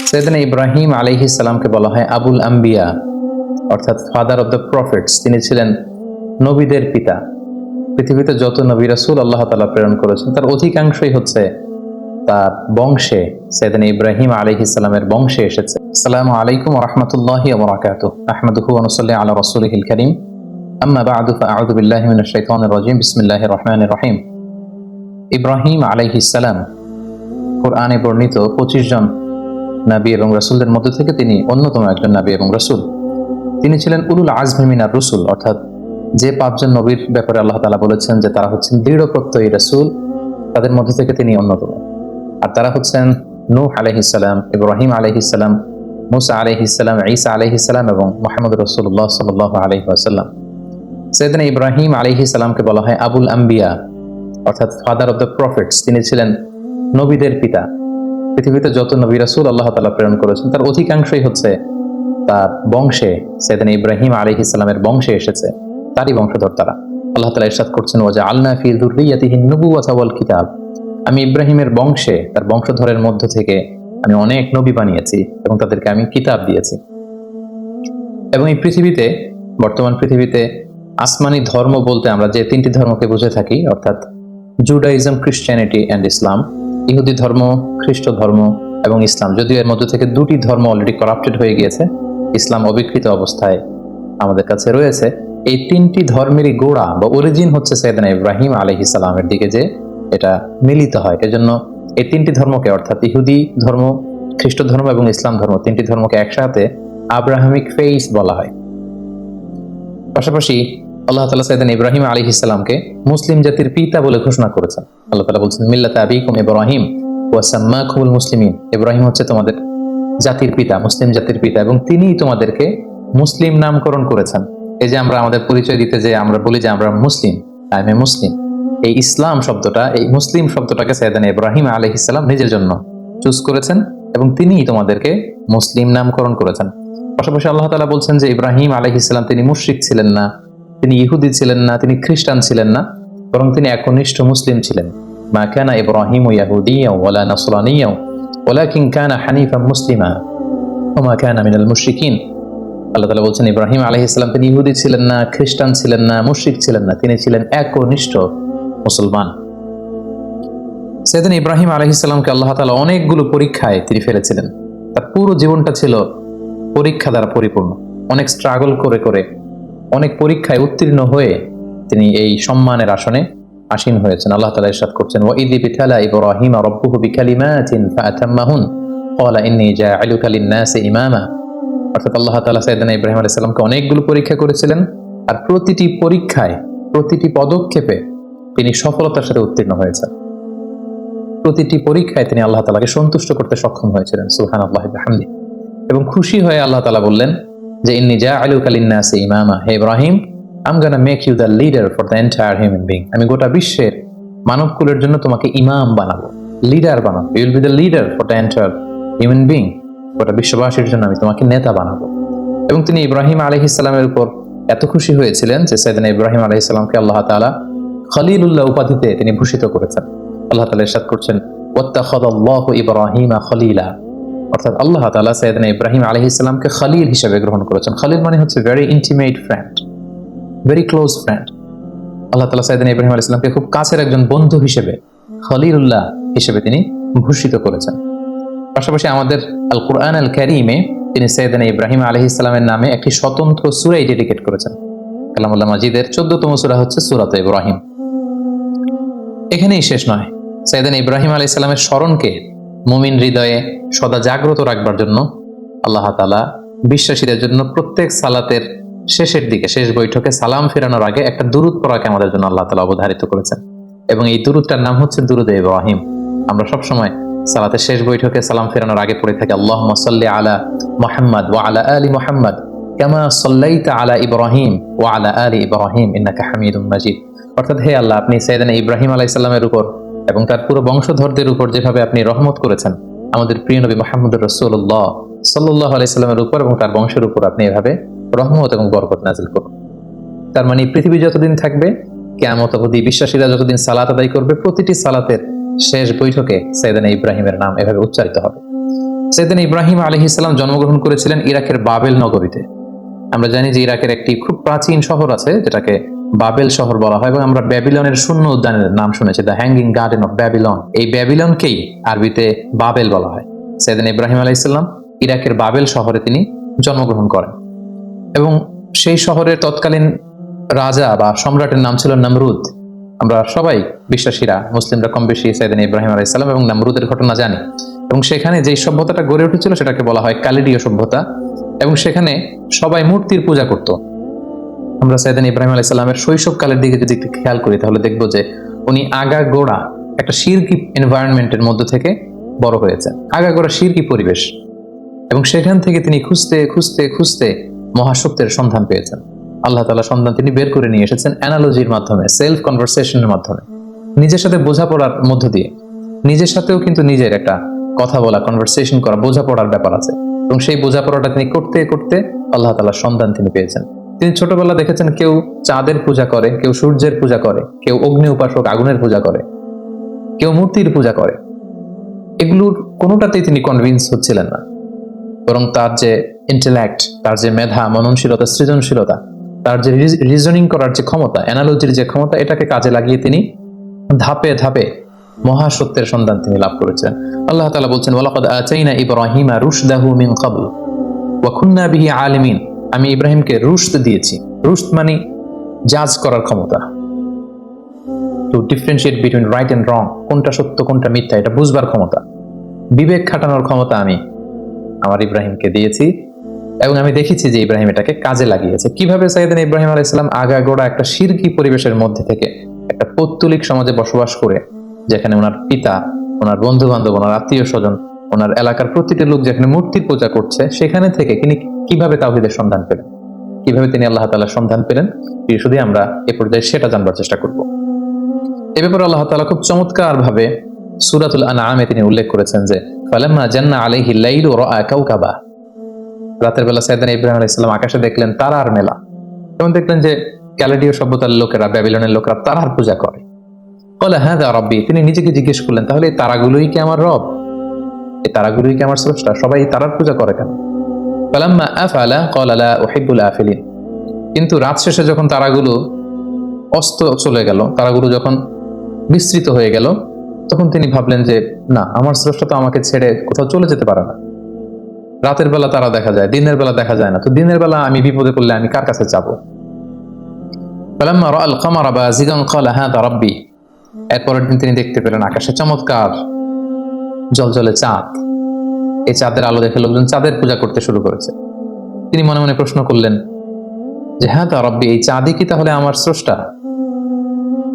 সাইয়েদনা ইব্রাহিম আলাইহিস সালামকে বলা হয় আবুল আম্বিয়া, অর্থাৎ ফাদার অফ দ্য প্রফেটস। তিনি ছিলেন নবীদের পিতা। পৃথিবীতে যত নবী রাসূল আল্লাহ তাআলা প্রেরণ করেছেন তার অধিকাংশই হচ্ছে তার বংশে, সাইয়েদনা ইব্রাহিম আলাইহিস সালামের বংশে এসেছে। আসসালামু আলাইকুম ওয়া রাহমাতুল্লাহি ওয়া বারাকাতুহু। আহমাদুহু ওয়া নুসাল্লি আলা রাসূলিহিল কারীম। আম্মা বা'দু ফাআউযু বিল্লাহি মিনাশ শাইতানির রাজীম। বিসমিল্লাহির রহমানির রহিম। ইব্রাহিম আলাইহিস সালাম কুরআনে বর্ণিত 25 জন নবী এবং রাসূলদের মধ্য থেকে তিনি অন্যতম একজন নবী এবং রাসূল। তিনি ছিলেন উলুল আজমি মিনার রুসুল, অর্থাৎ যে 5 জন নবীর ব্যাপারে আল্লাহ তাআলা বলেছেন যে তারা হচ্ছেন দৃঢ় প্রত্যয়ী রাসূল, তাদের মধ্যে থেকে তিনি অন্যতম। আর তারা হচ্ছেন নূহ আলাইহিস সালাম, ইব্রাহিম আলাইহিস সালাম, মুসা আলাইহিস সালাম, ঈসা আলাইহিস সালাম এবং মুহাম্মদ রাসূলুল্লাহ সাল্লাল্লাহু আলাইহি ওয়াসাল্লাম। সাইয়েদনা ইব্রাহিম আলাইহিস সালামকে বলা হয় আবুল আম্বিয়া, অর্থাৎ ফাদার অফ দ্য প্রফেটস। তিনি ছিলেন নবীদের পিতা। পৃথিবীতে যত নবী রাসূল আল্লাহ তাআলা প্রেরণ করেছেন তার অধিকাংশই হচ্ছে তার বংশে, সাইয়েদনা ইব্রাহিম আলাইহিস সালামের বংশে এসেছে, তারই বংশধর তারা। আল্লাহ তাআলা ইরশাদ করছেন, ওয়া জাআলনা ফি যুররিয়াতিহিন নুবুওয়াতা ওয়াল কিতাব। আমি ইব্রাহিমের বংশে, তার বংশধরের মধ্য থেকে আমি অনেক নবী বানিয়েছি এবং তাদেরকে আমি কিতাব দিয়েছি। এবং এই পৃথিবীতে, বর্তমান পৃথিবীতে আসমানি ধর্ম বলতে আমরা যে 3টি ধর্মকে বুঝে থাকি, অর্থাৎ জুডাইজম, খ্রিস্টিয়ানিটি অ্যান্ড ইসলাম। ইহুদি ধর্ম, খ্রিস্ট ধর্ম এবং ইসলাম, যদিও এর মধ্যে থেকে 2টি ধর্ম অলরেডি করাপ্টেড হয়ে গিয়েছে, ইসলাম অবিকৃত অবস্থায় আমাদের কাছে রয়েছে। এই 3টি ধর্মেরই গোড়া বা অরিজিন হচ্ছে সাইয়েদনা ইব্রাহিম আলাইহিস সালামের দিকে যে এটা মিলিত হয়। এজন্য এই 3টি ধর্মকে, অর্থাৎ ইহুদি ধর্ম, খ্রিস্ট ধর্ম এবং ইসলাম ধর্ম, 3টি ধর্মকে একসাথে আব্রাহামিক ফেইথ বলা হয়। পাশাপাশি আল্লাহ তাআলা সাইয়েদনা ইব্রাহিম আলাইহিস সালামকে মুসলিম জাতির পিতা বলে ঘোষণা করেছেন। আল্লাহ তাআলা বলছেন, মিল্লাতা আবিকুম ইব্রাহিম ওয়া সাম্মাকুমুল মুসলিমিন। ইব্রাহিম হচ্ছে তোমাদের জাতির পিতা, মুসলিম জাতির পিতা, এবং তিনিই তোমাদেরকে মুসলিম নামকরণ করেছেন। এই যে আমরা আমাদের পরিচয় দিতে যে আমরা বলি যে আমরা মুসলিম, আই এম এ মুসলিম, এই ইসলাম শব্দটা, এই মুসলিম শব্দটাকে সাইয়েদনা ইব্রাহিম আলাইহিস সালাম নিজের জন্য চুজ করেছেন এবং তিনিই তোমাদেরকে মুসলিম নামকরণ করেছেন। পাশাপাশি আল্লাহ তাআলা বলছেন যে ইব্রাহিম আলাইহিস সালাম তিনি মুশরিক ছিলেন না, তিনি ইহুদি ছিলেন না, তিনি খ্রিস্টান ছিলেন না, বরং তিনি একনিষ্ঠ মুসলিম ছিলেন। মা কানা ইব্রাহিমু ইয়াহুদিয়্যান ওয়ালা নাসরানিয়্যান ওয়ালাকিন কানা হানিফান মুসলিমা ওয়া মা কানা মিনাল মুশরিকিন। আল্লাহ তাআলা বলছেন ইব্রাহিম আলাইহিস সালাম তিনি ইহুদি ছিলেন না, খ্রিস্টান ছিলেন না, মুশরিক ছিলেন না, তিনি ছিলেন একনিষ্ঠ মুসলমান। সাইয়েদনা ইব্রাহিম আলাইহিস সালামকে আল্লাহ তাআলা অনেকগুলো পরীক্ষায় তিনি ফেলেছিলেন। তার পুরো জীবনটা ছিল পরীক্ষা দ্বারা পরিপূর্ণ। অনেক স্ট্রাগল করে করে, অনেক পরীক্ষায় উত্তীর্ণ হয়ে তিনি এই সম্মানের আসনে আসীন হয়েছেন। আল্লাহ তাআলা ইরশাদ করছেন, ওয়া ইয বিতালা ইব্রাহিম রাব্বুহু বিকালিমাতিন ফাআতাম্মাহুন ক্বালা ইন্নী জাআলুকা লিন-নাসি ইমামা। অর্থাৎ আল্লাহ তাআলা সাইয়েদনা ইব্রাহিম আলাইহিস সালামকে অনেকগুলো পরীক্ষা করেছিলেন, আর প্রতিটি পরীক্ষায়, প্রতিটি পদক্ষেপে তিনি সফলতার সাথে উত্তীর্ণ হয়েছেন। প্রতিটি পরীক্ষায় তিনি আল্লাহ তাআলাকে সন্তুষ্ট করতে সক্ষম হয়েছিলেন, সুবহানাল্লাহি ওয়া বিহামদিহি। এবং খুশি হয়ে আল্লাহ তাআলা বললেন যে ইন্নী জাআলুকা লিন-নাসি ইমামা, হে Ibrahim, I am gonna make you the leader for the entire human being. আমি গোটা বিশ্বের মানবকুলের জন্য তোমাকে ইমাম বানাবো, লিডার বানাবো। You will be the leader for the entire human being. গোটা বিশ্ববাসীর জন্য আমি তোমাকে নেতা বানাবো। এবং তিনি ইব্রাহিম আলাইহিস সালামের উপর এত খুশি হয়েছিলেন যে সাইয়েদনা ইব্রাহিম আলাইহিস সালামকে আল্লাহ তাআলা খলিলুল্লাহ উপাধিতে তিনি ভূষিত করেছেন। আল্লাহ তাআলা ইরশাদ করছেন, ওয়াত্তাখাযাল্লাহু ইব্রাহিমা খলিলা। অর্থাৎ আল্লাহ তাআলা সাইয়েদনা ইব্রাহিম আলাইহিস সালামকে খলিল হিসেবে গ্রহণ করেছেন। খলিল মানে হচ্ছে very intimate friend, very close friend. Allah তাআলা সাইয়েদনা ইব্রাহিম আলাইহিস সালামকে খুব কাছের একজন বন্ধু হিসেবে, খলিলুল্লাহ হিসেবে তিনি ভূষিত করেছেন। পাশাপাশি আমাদের আল কুরআন আল কারীমে তিনি সাইয়েদনা ইব্রাহিম আলাইহিস সালামের নামে একটি স্বতন্ত্র সূরা ডেডিকেট করেছেন। কালামুল্লাহ মাজিদের 14তম সূরা হচ্ছে সূরাত ইব্রাহিম। এখানেই শেষ নয়, সাইয়েদনা ইব্রাহিম আলাইহিস সালামের স্মরণকে মুমিন হৃদয়ে সদা জাগ্রত রাখবার জন্য আল্লাহ তাআলা বিশ্বাসীদের জন্য প্রত্যেক সালাতের শেষের দিকে, শেষ বৈঠকে সালাম ফেরানোর আগে একটা দুরূদ পড়াকে আমাদের জন্য আল্লাহ তাআলা অবধারিত করেছেন। এবং এই দুরূদটার নাম হচ্ছে দুরূদে ইব্রাহিম। আমরা সবসময় সালাতের শেষ বৈঠকে সালাম ফেরানোর আগে পড়ে থাকি, আল্লাহুম্মা সাল্লি আলা মুহাম্মাদ ওয়া আলা আলি মুহাম্মাদ কামা সাল্লাইতা আলা ইব্রাহিম ওয়া আলা আলি ইব্রাহিম ইন্নাকা হামিদুম মাজিদ। অর্থাৎ হে আল্লাহ, আপনি সাইয়েদনা ইব্রাহিম আলাইহিস সালামের উপর এবং তার পুরো বংশধরদের উপর যেভাবে আপনি রহমত করেছেন, আমাদের প্রিয় নবী মুহাম্মদুর রাসূলুল্লাহ সাল্লাল্লাহু আলাইহি সাল্লামের উপর এবং তার বংশের উপর আপনি এভাবে রহমত এবং বরকত নাযিল করুন। তার মানে পৃথিবী যতদিন থাকবে, কিয়ামত অবধি বিশ্বাসীরা যতদিন সালাত আদায় করবে, প্রতিটি সালাতের শেষ বৈঠকে সাইয়েদনা ইব্রাহিমের নাম এভাবে উচ্চারিত হবে। সাইয়েদনা ইব্রাহিম আলাইহিস সালাম জন্মগ্রহণ করেছিলেন ইরাকের বাবেল নগরীতে। আমরা জানি যে ইরাকের একটি খুব প্রাচীন শহর আছে যেটাকে বাবেল শহর বলা হয়, এবং আমরা ব্যাবিলনের শূন্য উদ্যানের নাম শুনেছি, the hanging garden of Babylon. এই ব্যাবিলনকেই আরবিতে বাবেল বলা হয়। সাইয়েদনা ইব্রাহিম আলাইহিস সালাম ইরাকের বাবেল শহরে তিনি জন্মগ্রহণ করেন, এবং সেই শহরের তৎকালীন রাজা বা সম্রাটের নাম ছিল নমরুদ। আমরা সবাই বিশ্বাসীরা, মুসলিমরা কম বেশি সাইয়েদনা ইব্রাহিম আলাইহিস সালাম এবং নমরুদের ঘটনা জানি। এবং সেখানে যে সভ্যতাটা গড়ে উঠেছিল সেটাকে বলা হয় কালিডীয় সভ্যতা, এবং সেখানে সবাই মূর্তির পূজা করত। আমরা সাইয়েদনা ইব্রাহিম আলাইহিস সালামের শৈশবকালের দিকে যদি একটু খেয়াল করি তাহলে দেখবো যে উনি আগাগোড়া একটা শিরকি এনভায়রনমেন্টের মধ্য থেকে বড় হয়েছেন, আগাগোড়া শিরকি পরিবেশ, এবং সেখান থেকে তিনি খুঁজতে খুঁজতে খুঁজতে মহাসত্যের সন্ধান পেয়েছেন। আল্লাহ তাআলা সন্ধান তিনি বের করে নিয়ে এসেছেন অ্যানালজির মাধ্যমে, সেলফ কনভারসেশনের মাধ্যমে, নিজের সাথে বোঝাপড়ার মধ্য দিয়ে। নিজের সাথেও কিন্তু নিজের একটা কথা বলা, কনভারসেশন করা, বোঝাপড়ার ব্যাপার আছে, এবং সেই বোঝাপড়াটা তিনি করতে করতে আল্লাহ তাআলার সন্ধান তিনি পেয়েছেন। তিনি ছোটবেলা দেখেছেন কেউ চাঁদের পূজা করে, কেউ সূর্যের পূজা করে, কেউ অগ্নি উপাসক আগুনের পূজা করে, কেউ মূর্তির পূজা করে। এগুলোর কোনোটাতেই তিনি কনভিন্স হচ্ছিলেন না, বরং তার যে ইন্টেলেক্ট, তার যে মেধা, মননশীলতা, সৃজনশীলতা, তার যে রিজনিং করার যে ক্ষমতা, অ্যানালজির যে ক্ষমতা, এটাকে কাজে লাগিয়ে তিনি ধাপে ধাপে মহাসত্যের সন্ধান তিনি লাভ করেছেন। আল্লাহ তাআলা বলছেন, ওয়ালাকাদ আতাইনা ইব্রাহিমা রুশদাহু মিন ক্বাবল ওয়া কুননা বিহি আলিমিন। আমি ইব্রাহিমকে রুশদ দিয়েছি। রুশদ মানে জাজ করার ক্ষমতা, to differentiate between right and wrong, কোনটা সত্য কোনটা মিথ্যা এটা বুঝবার ক্ষমতা, বিবেক খাটানোর ক্ষমতা আমি আমার ইব্রাহিমকে দিয়েছি, এবং আমি দেখেছি যে ইব্রাহিম এটাকে কাজে লাগিয়েছে। কিভাবে সাইয়েদনা ইব্রাহিম আলাইহিস সালাম আগাগোড়া একটা শিরকি পরিবেশের মধ্যে থেকে একটা পৌত্তলিক সমাজে বসবাস করে, যেখানে ওনার পিতা, ওনার বন্ধু বান্ধব, ওনার আত্মীয় স্বজন, ওনার এলাকার প্রতিটি লোক যেখানে মূর্তির পূজা করছে, সেখানে থেকে তিনি কিভাবে তাওহীদের সন্ধান পেলেন, কিভাবে তিনি আল্লাহ তাআলার সন্ধান পেলেন, শুধু আমরা এ পর্যায়ে সেটা জানবার চেষ্টা করব। এ ব্যাপারে আল্লাহ তাআলা খুব চমৎকার ভাবে সূরাতুল আনআমে তিনি উল্লেখ করেছেন যে ফালাম্মা জান্না আলাইহিল লাইলু রাআ কাওকাবা। রাতের বেলা সাইয়েদনা ইব্রাহিম আলাইহিস সালাম আকাশে দেখলেন তারার মেলা, এবং দেখলেন যে ক্যালেডীয় সভ্যতার লোকেরা, ব্যাবিলনের লোকেরা তারার পূজা করে। ক্বালা হাযা রাব্বি, তিনি নিজেকে জিজ্ঞেস করলেন, তাহলে এই তারাগুলোই কি আমার রব? এই তারাগুলোই কি আমার স্রষ্টা? সবাই তারার পূজা করে কেন? ফালাম্মা আফালা ক্বালা লা উহিব্বুল আফিলিন। কিন্তু রাত শেষে যখন তারাগুলো অস্ত চলে গেল, তারাগুলো যখন বিস্তৃত হয়ে গেল, তখন তিনি ভাবলেন যে না, আমার স্রষ্টা তো আমাকে ছেড়ে কোথাও চলে যেতে পারে না। রাতের বেলা তারা দেখা যায়, দিনের বেলা দেখা যায় না, তো দিনের বেলা আমি বিপদে পড়লে আমি কার কাছে যাব? ফালাম্মা রাআল কামারা বাযিগান ক্বালা হাযা রাব্বি। এরপরের দিন তিনি দেখতে পেলেন আকাশে চমৎকার জলজলে চাঁদ। এই চাঁদের আলো দেখে লোকজন চাঁদের পূজা করতে শুরু করেছে। তিনি মনে মনে প্রশ্ন করলেন যে হাযা রাব্বি, এই চাঁদই কি তাহলে আমার স্রষ্টা?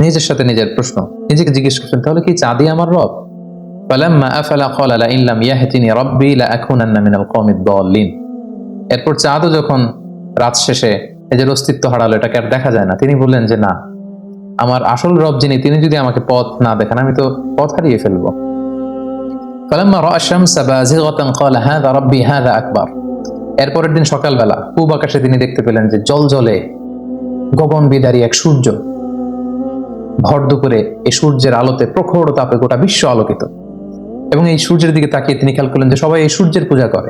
নিজের সাথে নিজের প্রশ্ন, নিজেকে জিজ্ঞেস করছেন, তাহলে কি চাঁদই আমার রব? ফালাম্মা আফালা ক্বালা লা ইন লাম ইয়াহদিনি রাব্বি লা আকুনান্না মিনাল কওমিদ দাল্লিন। এরপর চাঁদও যখন রাত শেষে নিজের অস্তিত্ব হারালো, এটাকে আর দেখা যায় না, তিনি বললেন যে না, আমার আসল রব যিনি, তিনি যদি আমাকে পথ না দেখান, আমি তো পথ হারিয়ে ফেলবো। ফালাম্মা রাআ আশ-শামসা বাযিগাতান ক্বালা হাযা রাব্বি হাযা আকবার। এরপরের দিন সকালবেলা পূব আকাশে তিনি দেখতে পেলেন যে জলজলে গগন বিদারী এক সূর্য। ভর দুপুরে এই সূর্যের আলোতে, প্রখর তাপে গোটা বিশ্ব আলোকিত, এবং এই সূর্যের দিকে তাকিয়ে তিনি খেয়াল করলেন যে সবাই এই সূর্যের পূজা করে।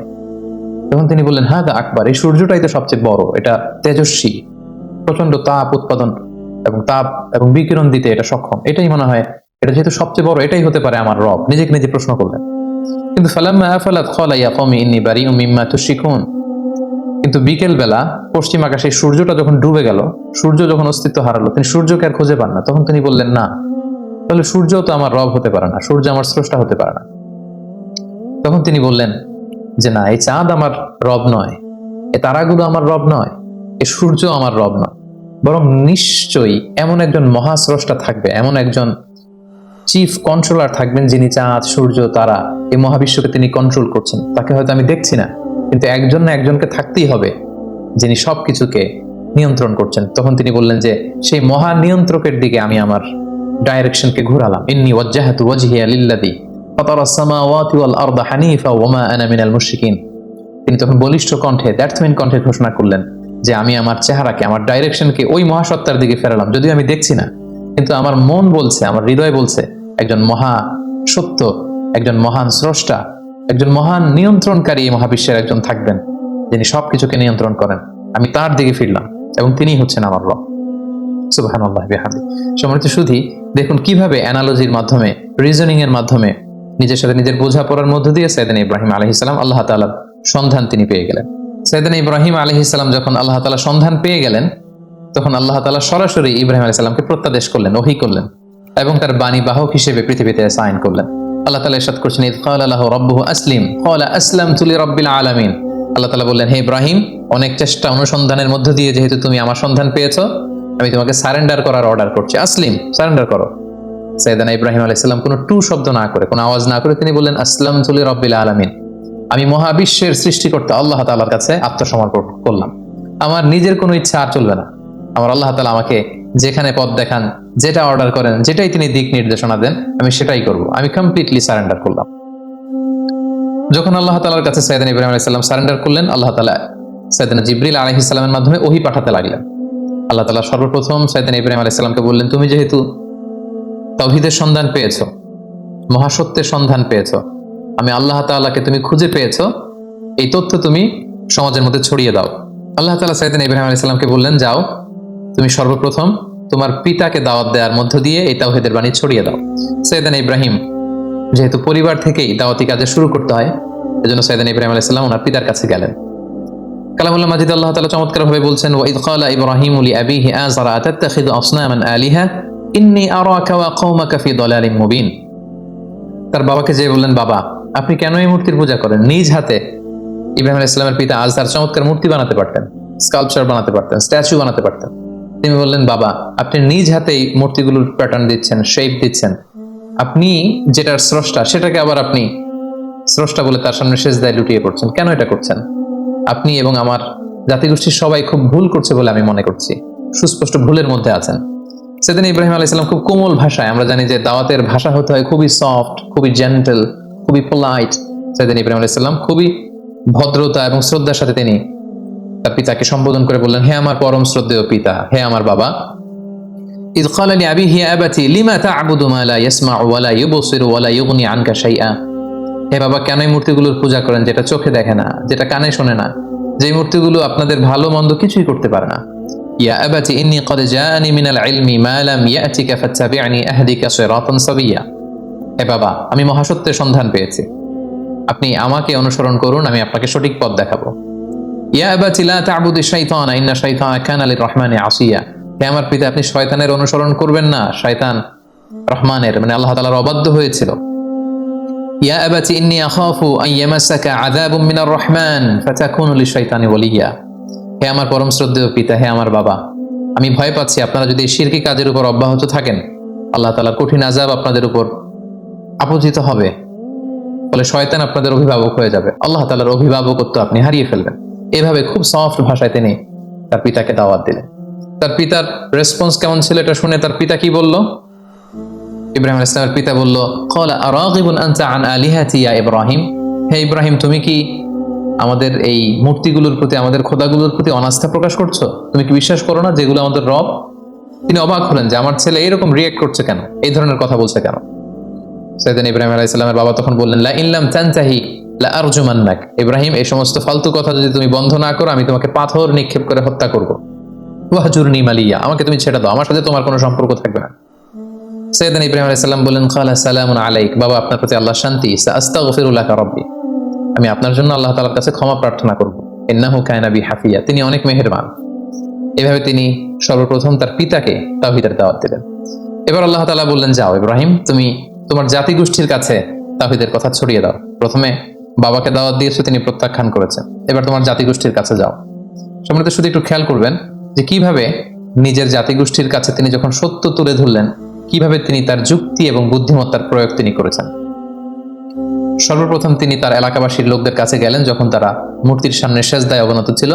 তখন তিনি বললেন হাযা আকবার, এই সূর্যটাই তো সবচেয়ে বড়, এটা তেজস্বী, প্রচন্ড তাপ উৎপাদন এবং তাপ এবং বিকিরণ দিতে এটা সক্ষম, এটাই মনে হয়, এটা যেহেতু সবচেয়ে বড়, এটাই হতে পারে আমার রব। নিজেকে নিজে প্রশ্ন করলেন। কিন্তু ফালাম্মা আফালাত ক্বালা ইয়া কওমি ইন্নী বারিউম মিম্মা তুশরিকুন। কিন্তু বিকেল বেলা পশ্চিম আকাশে সূর্যটা যখন ডুবে গেল, সূর্য যখন অস্তিত্ব হারালো, তিনি সূর্যকে আর খুঁজে পান না। তখন তিনি বললেন না, তাহলে সূর্যও তো আমার রব হতে পারে না, সূর্য আমার স্রষ্টা হতে পারে না। তখন তিনি বললেন যে না, এই চাঁদ আমার রব নয়, এই তারাগুলো আমার রব নয়, এই সূর্য আমার রব নয়, বরং নিশ্চয়ই এমন একজন মহাস্রষ্টা থাকবে, এমন একজন চিফ কন্ট্রোলার থাকবেন, যিনি চাঁদ, সূর্য, তারা, এই মহাবিশ্বকে তিনি কন্ট্রোল করছেন। তাকে হয়তো আমি দেখছি না, কিন্তু একজন না একজনকে থাকতেই হবে যিনি সবকিছুকে নিয়ন্ত্রণ করছেন। তখন তিনি বললেন যে সেই মহা নিয়ন্ত্রকের দিকে আমি আমার ডাইরেকশনকে ঘুরালাম। ইন্নী ওয়াজ্জাহাতু ওয়াজহিয়া লিল্লাযী ফাতারাস সামাওয়াতি ওয়াল আরদা হানিফা ওয়া মা আনা মিনাল মুশরিকিন। তিনি তখন বলিষ্ঠ কণ্ঠে, দ্ব্যর্থহীন কণ্ঠে ঘোষণা করলেন যে আমি আমার চেহারাকে, আমার ডাইরেকশনকে ওই মহাসত্তার দিকে ফেরালাম, যদিও আমি দেখছি না, কিন্তু আমার মন বলছে, আমার হৃদয় বলছে একজন মহা সত্য, একজন মহান স্রষ্টা, একজন মহান নিয়ন্ত্রণকারী এই মহাবিশ্বের একজন থাকবেন, যিনি সবকিছুকে নিয়ন্ত্রণ করেন। আমি তার দিকে ফিরলাম এবং তিনিই হচ্ছেন আমার রব। সুবহানাল্লাহ বিহামদি। সম্মানিত সুধী, দেখুন কিভাবে অ্যানালজির মাধ্যমে, রিজনিং এর মাধ্যমে, নিজের সাথে নিজের বোঝাপড়ার মধ্য দিয়ে সাইয়েদনা ইব্রাহিম আলাইহিস সালাম আল্লাহ তাআলার সন্ধান তিনি পেয়ে গেলেন। সাইয়েদনা ইব্রাহিম আলাইহিস সালাম যখন আল্লাহ তাআলা সন্ধান পেয়ে গেলেন, তখন আল্লাহ তাআলা সরাসরি ইব্রাহিম আলাইহিস সালামকে প্রত্যাদেশ করলেন, ওহী করলেন এবং তার বাণী বাহক হিসেবে পৃথিবীতে সাইন করলেন। আল্লাহ তাআলা ইরশাদ করছেন, ইয ক্বালা লাহু রাব্বুহু আসলিম ক্বালা আসলামতু লিরাব্বিল আলামিন। আল্লাহ তাআলা বললেন, হে ইব্রাহিম, অনেক চেষ্টা অনুসন্ধানের মধ্য দিয়ে যেহেতু তুমি আমার সন্ধান পেয়েছো, আমি তোমাকে সারেন্ডার করার অর্ডার করছি। আসলিম, সারেন্ডার করো। সাইয়েদনা ইব্রাহিম আলাইহিস সালাম কোনো টু শব্দ না করে, কোনো আওয়াজ না করে তিনি বললেন, আসলামতু লিরাব্বিল আলামিন। আমি মহাবিশ্বের সৃষ্টিকর্তা আল্লাহ তাআলার কাছে আত্মসমর্পণ করলাম। আমার নিজের কোনো ইচ্ছা আর চলবে না। আমার আল্লাহ তাআলা আমাকে যেখানে পথ দেখান, যেটা অর্ডার করেন, যেটাই তিনি দিক নির্দেশনা দেন, আমি সেটাই করব। আমি কমপ্লিটলি সারেন্ডার করলাম। যখন আল্লাহ তাআলার কাছে সাইয়েদনা ইব্রাহিম আলাইহিস সালাম সারেন্ডার করলেন, আল্লাহ তাআলা সাইয়েদনা জিবরিল আলাইহিস সালামের মাধ্যমে ওহী পাঠাতে লাগলেন। আল্লাহ তাআলা সর্বপ্রথম সাইয়েদনা ইব্রাহিম আলাইহিস সালামকে বললেন, তুমি যেহেতু তাওহীদের সন্ধান পেয়েছো, মহাসত্যের সন্ধান পেয়েছো, আমি আল্লাহ তাআলাকে তুমি খুঁজে পেয়েছো, এই তথ্য তুমি সমাজের মধ্যে ছড়িয়ে দাও। আল্লাহ তাআলা সাইয়েদনা ইব্রাহিম আলাইহিস সালামকে বললেন, যাও তুমি সর্বপ্রথম তোমার পিতাকে দাওয়াত দেওয়ার মধ্য দিয়ে এই তাওহীদের বাণী ছড়িয়ে দাও। সাইয়েদনা ইব্রাহিম যেহেতু পরিবার থেকেই দাওয়াতি কাজে শুরু করতে হয়, এজন্য সাইয়েদনা ইব্রাহিম আলাইহিস সালাম ওনার পিতার কাছে গেলেন। কালামুল্লাহ মাজিদ আল্লাহ তাআলা চমৎকারভাবে বলছেন, ওয়া ইয ক্বালা ইব্রাহিমু লিআবিহি আযরা আতাত্তাখিযু আসনামান আলিহা ইন্নী আরাকা ওয়া কওমাকা ফি দালালিম মুবিন। তার বাবাকে যে বললেন, বাবা আপনি কেন এই মূর্তির পূজা করেন? নিজ হাতে ইব্রাহিম আলাইহিস সালামের পিতা আযর চমৎকার মূর্তি বানাতে পারতেন, স্কাল্পচার বানাতে পারতেন, স্ট্যাচু বানাতে পারতেন। তিনি বললেন, বাবা আপনি নিজ হাতেই মূর্তিগুলোর প্যাটার্ন দিচ্ছেন, শেপ দিচ্ছেন, আপনি যেটার স্রষ্টা সেটাকে আবার আপনি স্রষ্টা বলে তার সামনে সেজদায় লুটিয়ে পড়ছেন, কেন এটা করছেন? আপনি এবং আমার জাতিগোষ্ঠীর সবাই খুব ভুল করছে বলে আমি মনে করছি, সুস্পষ্ট ভুলের মধ্যে আছেন। সেদিন ইব্রাহিম আলাইহিস সালাম খুব কোমল ভাষায়, আমরা জানি যে দাওয়াতের ভাষা হতে হয় খুবই সফট, খুবই জেন্টল, খুবই পোলাইট। সেদিন ইব্রাহিম আলাইহিস সালাম খুবই ভদ্রতা এবং শ্রদ্ধার সাথে তিনি তার পিতাকে সম্বোধন করে বললেন, হে আমার পরম শ্রদ্ধেয় পিতা, হে আমার বাবা। ইয ক্বালা লিআবিহি ইয়া আবাতি লিমা তা'বুদু মা লা ইয়াসমা'ু ওয়া লা ইউবসিরু ওয়া লা ইউগনি আনকা শাইআ। হে বাবা, কেন এই মূর্তিগুলোর পূজা করেন যেটা চোখে দেখে না, যেটা কানে শোনে না, যে মূর্তিগুলো আপনাদের ভালো মন্দ কিছুই করতে পারে না। ইয়া আবাতি ইন্নী ক্বাদ জাআনি মিনাল ইলমি মা লাম ইয়াতিকা ফাত্তাবি'নি আহদিকা সিরাতান সাবিয়্যা। হে বাবা, আমি মহাসত্যের সন্ধান পেয়েছি, আপনি আমাকে অনুসরণ করুন, আমি আপনাকে সঠিক পথ দেখাবো। ইয়া আবাতি লা তা'বুদিশ শাইতানা ইন্না শাইতানা কানা লির-রাহমানি আসিয়া। হে আমার পিতা, আপনি শয়তানের অনুসরণ করবেন না, শয়তান রহমানের মানে আল্লাহ তাআলার অবাধ্য হয়েছিল। ইয়া আবাতি ইন্নী আখাফু আন ইয়ামাসাকা আযাবুম মিনার রহমান ফাতাকুনু লিশ-শাইতানি ওয়ালিয়্যা। হে আমার পরম শ্রদ্ধেয় পিতা, হে আমার বাবা, আমি ভয় পাচ্ছি আপনারা যদি শিরকি কাজের উপর অব্যাহত থাকেন, আল্লাহ তাআলার কঠিন আযাব আপনাদের উপর আপতিত হবে, ফলে শয়তান আপনাদের অভিভাবক হয়ে যাবে, আল্লাহ তাআলার অভিভাবকত্ব আপনি হারিয়ে ফেলবেন। এভাবে খুব সফট ভাষায় তিনি তার পিতাকে দাওয়াত দিলেন। তার পিতার রেসপন্স কেমন ছিল এটা শুনে তার পিতা কি বলল? ইব্রাহিম আলাইহিস সালামের পিতা বলল, ক্বালা আরাগিবুন আনতা আন আলিহাতি ইয়া ইব্রাহিম। হে ইব্রাহিম, তুমি কি আমাদের এই মূর্তিগুলোর প্রতি, আমাদের খোদাগুলোর প্রতি অনাস্থা প্রকাশ করছো? তুমি কি বিশ্বাস করো না যেগুলো আমাদের রব? তিনি অবাক হলেন যে আমার ছেলে এরকম রিয়েক্ট করছে কেন, এই ধরনের কথা বলছে কেন। সাইয়েদনা ইব্রাহিম আলাইহিস সালামের বাবা তখন বললেন, লা ইন লাম তানতাহি লা আরজুমান্নাক। ইব্রাহিম, এই সমস্ত ফালতু কথা যদি তুমি বন্ধ না করো, আমি তোমাকে পাথর নিক্ষেপ করে হত্যা করব। ওয়াহজুরনি মালিয়া, আমাকে তুমি ছেড়ে দাও, আমার সাথে তোমার কোনো সম্পর্ক থাকবে না। সাইয়েদনা ইব্রাহিম আলাইহিস সালাম বললেন, ক্বালা সালামুন আলাইক। বাবা, আপনার প্রতি আল্লাহর শান্তি। সাআস্তাগফিরু লাকা রাব্বি, আমি আপনার জন্য আল্লাহ তাআলার কাছে ক্ষমা প্রার্থনা করব। ইন্নাহু কানা বি হাফিয়া, তিনি অনেক মেহেরবান। এভাবে তিনি সর্বপ্রথম তার পিতাকে তাওহীদের দাওয়াত দিলেন। এবার আল্লাহ তাআলা বললেন, যাও ইব্রাহিম, তুমি তোমার জাতিগোষ্ঠীর কাছে তাওহীদের কথা ছড়িয়ে দাও। প্রথমে বাবাকে দাওয়াত দিয়েছো, তিনি প্রত্যাখ্যান করেছেন, এবার তোমার জাতিগোষ্ঠীর কাছে যাও। সম্মানিত শুধু একটু খেয়াল করবেন যে কিভাবে নিজের জাতিগোষ্ঠীর কাছে তিনি যখন সত্য তুলে ধরলেন, কিভাবে তিনি তার যুক্তি এবং বুদ্ধিমত্তার প্রয়োগ তিনি করেছেন। সর্বপ্রথম তিনি তার এলাকাবাসীর লোকদের কাছে গেলেন, যখন তারা মূর্তির সামনে সেজদায় অবনত ছিল।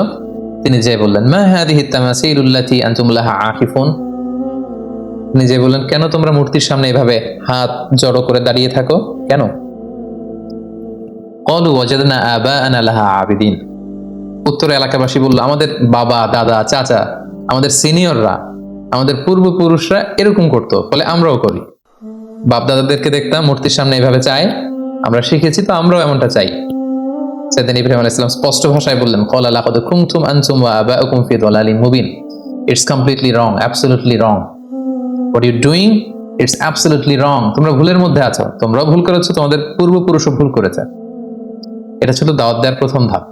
তিনি যে বললেন, মা হাদিহি তামাসিলুল্লাতী আনতুম লাহা আকিফুন। তিনি যে বললেন, কেন তোমরা মূর্তির সামনে এভাবে হাত জড়ো করে দাঁড়িয়ে থাকো, কেন? ক্বালু ওয়াজাদনা আবাআনা লাহা আবিদিন। উত্তরে এলাকাবাসী বলল, আমাদের বাবা, দাদা, চাচা, আমাদের সিনিয়ররা, আমাদের পূর্বপুরুষরা এরকম করতো, ফলে আমরাও করি। বাপ দাদাদেরকে দেখতাম মূর্তির সামনে এভাবে চায়, আমরা শিখেছি তো আমরাও এমনটা চাই। সাইয়েদনা ইব্রাহিম আলাইহিস সালাম স্পষ্ট ভাষায় বললেন, ক্বালা লাকাদ কুনতুম আনতুম ওয়া আবাউকুম ফি দালালিন মুবিন। It's completely wrong, absolutely wrong. What you doing, it's absolutely wrong. তোমরা ভুলের মধ্যে আছো, তোমরাও ভুল করেছো, তোমাদের পূর্বপুরুষও ভুল করেছে। এটা ছিল দাওয়াত দেওয়ার প্রথম ধাপ।